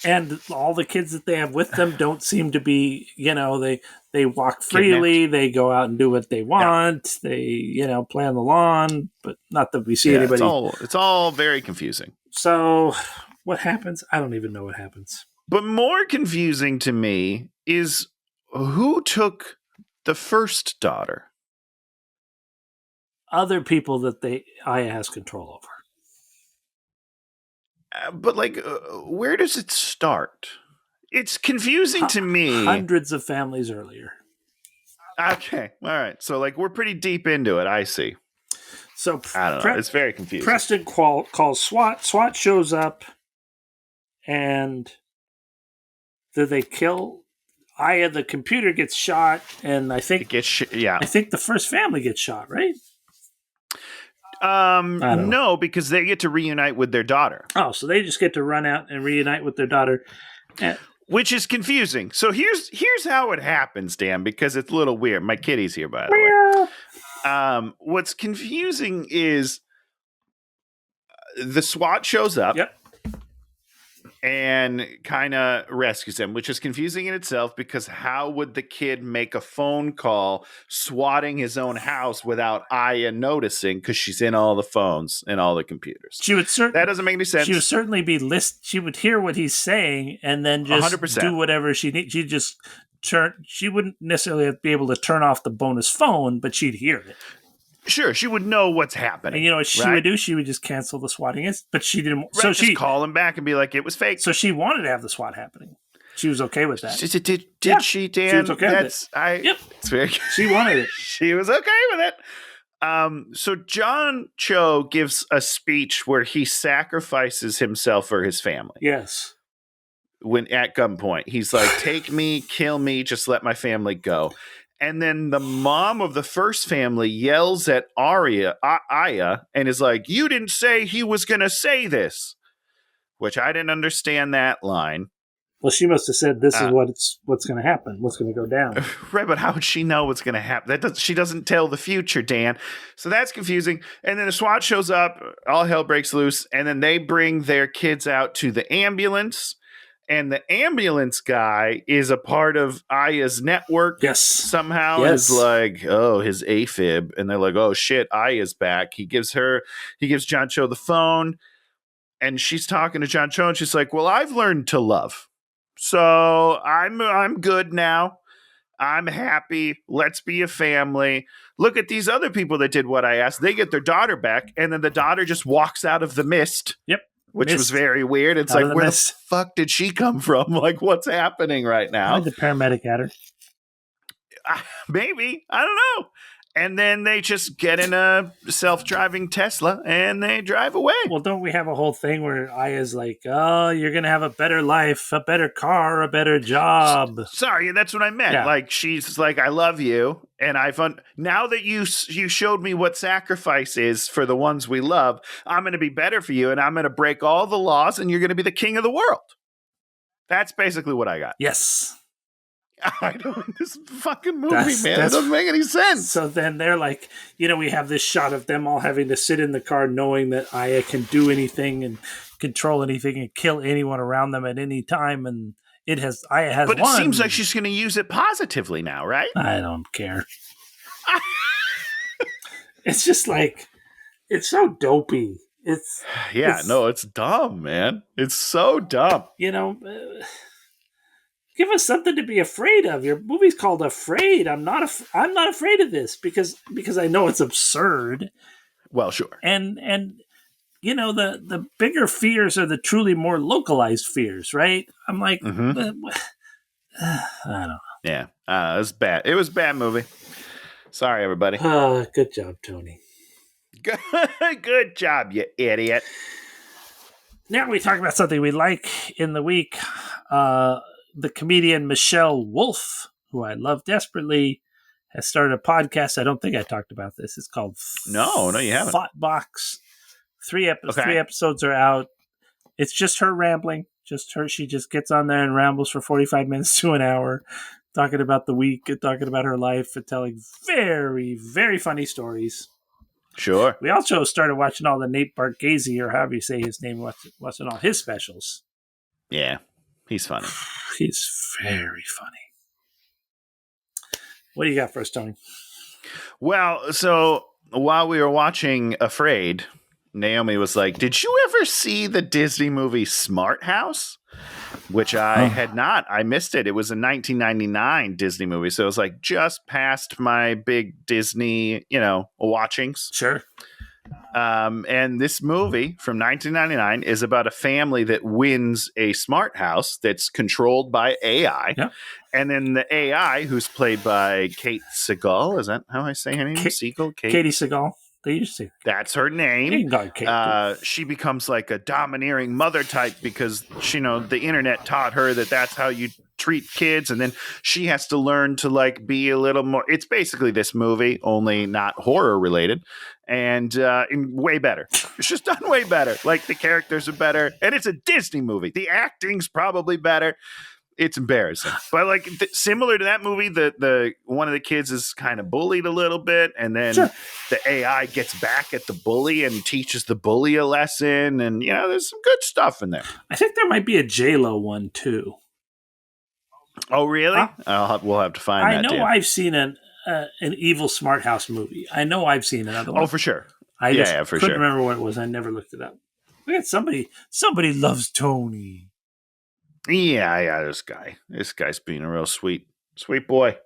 And all the kids that they have with them don't seem to be, they walk freely. Kidnapped. They go out and do what they want. Yeah. They, play on the lawn, but not that we see anybody. It's all very confusing. So what happens? I don't even know what happens. But more confusing to me is who took the first daughter? Other people that Aya has control over. But where does it start? It's confusing to me. Hundreds of families earlier. Okay, all right. So we're pretty deep into it. I see. So I don't know. It's very confusing. Preston calls SWAT. SWAT shows up, and do they kill Aya? The computer gets shot, and I think I think the first family gets shot, right? No, because they get to reunite with their daughter. Oh, so they just get to run out and reunite with their daughter. Which is confusing. So here's how it happens, Dan, because it's a little weird. My kitty's here, by the way. What's confusing is the SWAT shows up. Yep. And kind of rescues him, which is confusing in itself because how would the kid make a phone call swatting his own house without Aya noticing because she's in all the phones and all the computers? That doesn't make any sense. She would certainly be She would hear what he's saying and then just 100%. Do whatever she needs. She'd just she wouldn't necessarily be able to turn off the bonus phone, but she'd hear it. Sure, she would know what's happening. And you know what she would do? She would just cancel the swatting. But she didn't. Right, so she'd call him back and be like, it was fake. So she wanted to have the SWAT happening. She was okay with that. Did she, Dan? She was okay with it. Yep. It's very good. She wanted it. She was okay with it. So John Cho gives a speech where he sacrifices himself for his family. Yes. When at gunpoint, he's like, take me, kill me, just let my family go. And then the mom of the first family yells at Aya and is like, you didn't say he was going to say this, which I didn't understand that line. Well, she must have said this is what's going to happen, what's going to go down. Right, but how would she know what's going to happen? She doesn't tell the future, Dan. So that's confusing. And then the SWAT shows up, all hell breaks loose, and then they bring their kids out to the ambulance. And the ambulance guy is a part of Aya's network. Yes. Somehow is like, oh, his AFib. And they're like, oh, shit, Aya's back. He gives John Cho the phone. And she's talking to John Cho. And she's like, well, I've learned to love. So I'm good now. I'm happy. Let's be a family. Look at these other people that did what I asked. They get their daughter back. And then the daughter just walks out of the mist. Yep. Which was very weird. It's like, where the fuck did she come from? Like, what's happening right now? The paramedic had her. Maybe. I don't know. And then they just get in a self-driving Tesla and they drive away. Well, don't we have a whole thing where Aya's like, oh, you're going to have a better life, a better car, a better job. Sorry, that's what I meant. Yeah. Like, she's like, I love you. And now that you showed me what sacrifice is for the ones we love, I'm going to be better for you. And I'm going to break all the laws and you're going to be the king of the world. That's basically what I got. Yes. I don't. This fucking movie, man, it doesn't make any sense. So then they're like, we have this shot of them all having to sit in the car, knowing that Aya can do anything and control anything and kill anyone around them at any time. And Aya has but won. It seems like she's going to use it positively now, right? I don't care. It's just like, it's so dopey. It's dumb, man. It's so dumb. Give us something to be afraid of. Your movie's called AfrAId. I'm not afraid of this because I know it's absurd. Well, sure. And the bigger fears are the truly more localized fears, right? I'm like, Mm-hmm. I don't know. Yeah, it was bad. It was a bad movie. Sorry, everybody. Good job, Tony. Good job, you idiot. Now we talk about something we like in the week. The comedian Michelle Wolf, who I love desperately, has started a podcast. I don't think I talked about this. It's called No, you haven't. Thoughtbox. Three episodes are out. It's just her rambling. Just her. She just gets on there and rambles for 45 minutes to an hour, talking about the week and talking about her life and telling very, very funny stories. Sure. We also started watching all the Nate Bargatze, or however you say his name, watching all his specials. Yeah, he's funny. He's very funny. What do you got for us, Tony? Well, so while we were watching AfrAId, Naomi was like, "Did you ever see the Disney movie Smart House?" Which I had not. I missed it. It was a 1999 Disney movie, so it was like just past my big Disney, watchings. Sure. And this movie from 1999 is about a family that wins a smart house that's controlled by AI. Yeah. And then the AI, who's played by Kate Siegel, is that how I say her name? Siegel? Katie Siegel. They used to. That's her name. You can call her Kate. She becomes like a domineering mother type because, the internet taught her that that's how you treat kids. And then she has to learn to like be a little more. It's basically this movie, only not horror related. And way better. It's just done way better. Like the characters are better. And it's a Disney movie. The acting's probably better. It's embarrassing, but like similar to that movie, the one of the kids is kind of bullied a little bit, and then the AI gets back at the bully and teaches the bully a lesson, and there's some good stuff in there. I think there might be a J-Lo one too. Oh, really? We'll have to find that. I know I've seen an evil Smart House movie. I know I've seen another one. Oh, for sure. I just couldn't remember what it was. I never looked it up. We got somebody loves Tony. Yeah, this guy's being a real sweet boy.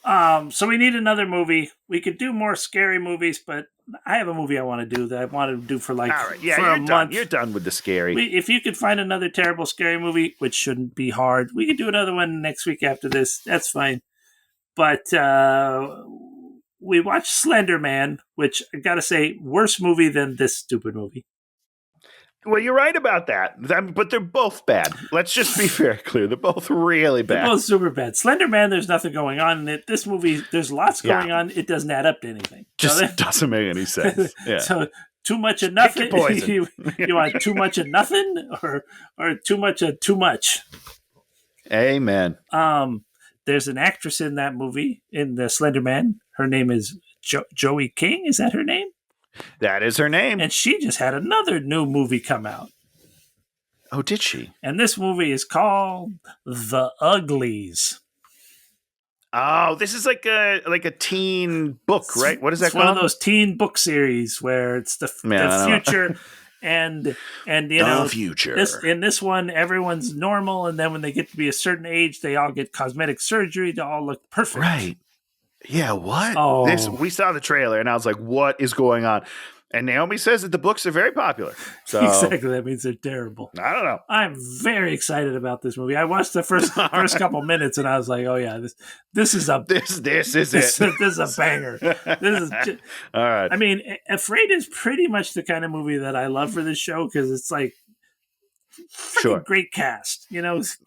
So we need another movie. We could do more scary movies, but I have a movie I want to do that I wanted to do for like all right. Yeah, for a month. You're done with the scary. If you could find another terrible scary movie, which shouldn't be hard, we could do another one next week after this. That's fine. But we watched Slender Man, which I gotta say, worse movie than this stupid movie. Well, you're right about that, but they're both bad. Let's just be very clear. They're both really bad. They're both super bad. Slender Man, there's nothing going on in it. This movie, there's lots going on. It doesn't add up to anything. Just doesn't make any sense. Yeah. So too much of nothing. You want too much of nothing or too much of too much? Amen. There's an actress in that movie, in the Slender Man. Her name is Joey King. Is that her name? That is her name. And she just had another new movie come out. Oh, did she? And this movie is called The Uglies. Oh, this is like a teen book, right? What is that called? It's one of those teen book series where it's the future and the future. In this one, everyone's normal, and then when they get to be a certain age, they all get cosmetic surgery to all look perfect. Right. Yeah, what? Oh. We saw the trailer, and I was like, what is going on? And Naomi says that the books are very popular. So exactly. That means they're terrible. I don't know. I'm very excited about this movie. I watched the first couple minutes, and I was like, oh, yeah, this is a... This is it. This is a banger. This is all right. I mean, AfrAId is pretty much the kind of movie that I love for this show, because it's like great cast. Cast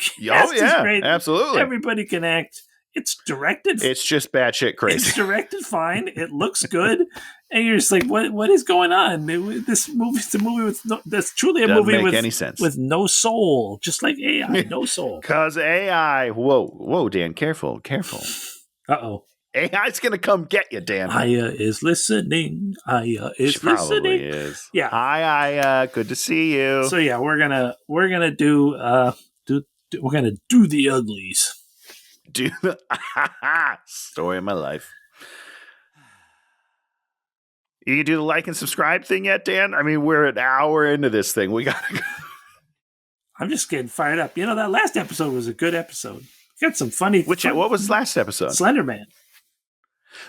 is great. Absolutely. Everybody can act. It's directed. It's just batshit crazy. It's directed fine. It looks good, and you're just like, "What is going on?" This movie's a movie with that's truly a Doesn't movie make with any sense. With no soul, just like AI, no soul. Because AI. Whoa, Dan, careful. Uh-oh. AI's gonna come get you, Dan. Aya is listening. Aya is she listening. Probably is. Yeah. Hi, Aya. Good to see you. So yeah, we're gonna do The Uglies. Do the story of my life. You do the like and subscribe thing yet, Dan? I mean, we're an hour into this thing. We gotta go. I'm just getting fired up. That last episode was a good episode. Got some funny. What was last episode? Slender Man.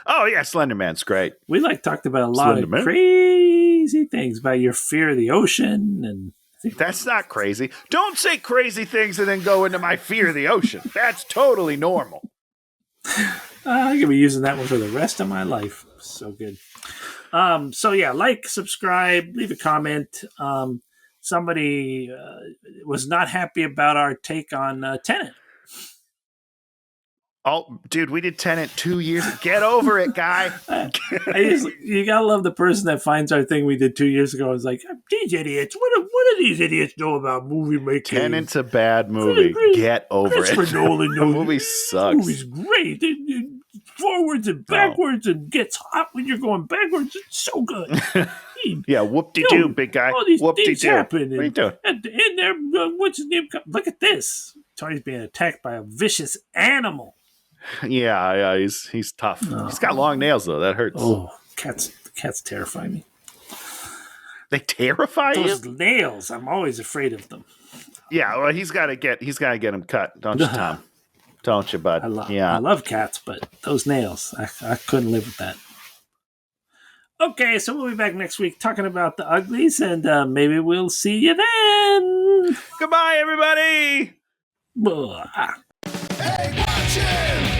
Oh yeah, Slender Man's great. We talked about a lot of crazy crazy things about your fear of the ocean and. That's not crazy. Don't say crazy things and then go into my fear of the ocean. That's totally normal. I'm gonna be using that one for the rest of my life. So good. So yeah, like, subscribe, leave a comment. Somebody was not happy about our take on Tenet. Oh, dude, we did Tenet 2 years. Get over it, guy. You gotta love the person that finds our thing we did 2 years ago and is like, these idiots. What do these idiots know about movie making? Tenet's a bad movie. Get over Christopher it. Nolan The knows movie sucks. The movie's great. It forwards and backwards and gets hot when you're going backwards. It's so good. Yeah, whoop-de-doo, big guy. All these Whoop-de-doo. things happen. What are you doing? And there, what's his name? Look at this. Tony's being attacked by a vicious animal. Yeah, he's tough. Oh. He's got long nails though. That hurts. Oh, cats terrify me. They terrify you? Those nails. I'm always afraid of them. Yeah, well, he's got to get him cut, don't you, Tom? Don't you, bud? I love cats, but those nails, I couldn't live with that. Okay, so we'll be back next week talking about the uglies, and maybe we'll see you then. Goodbye, everybody. Hey, watch it!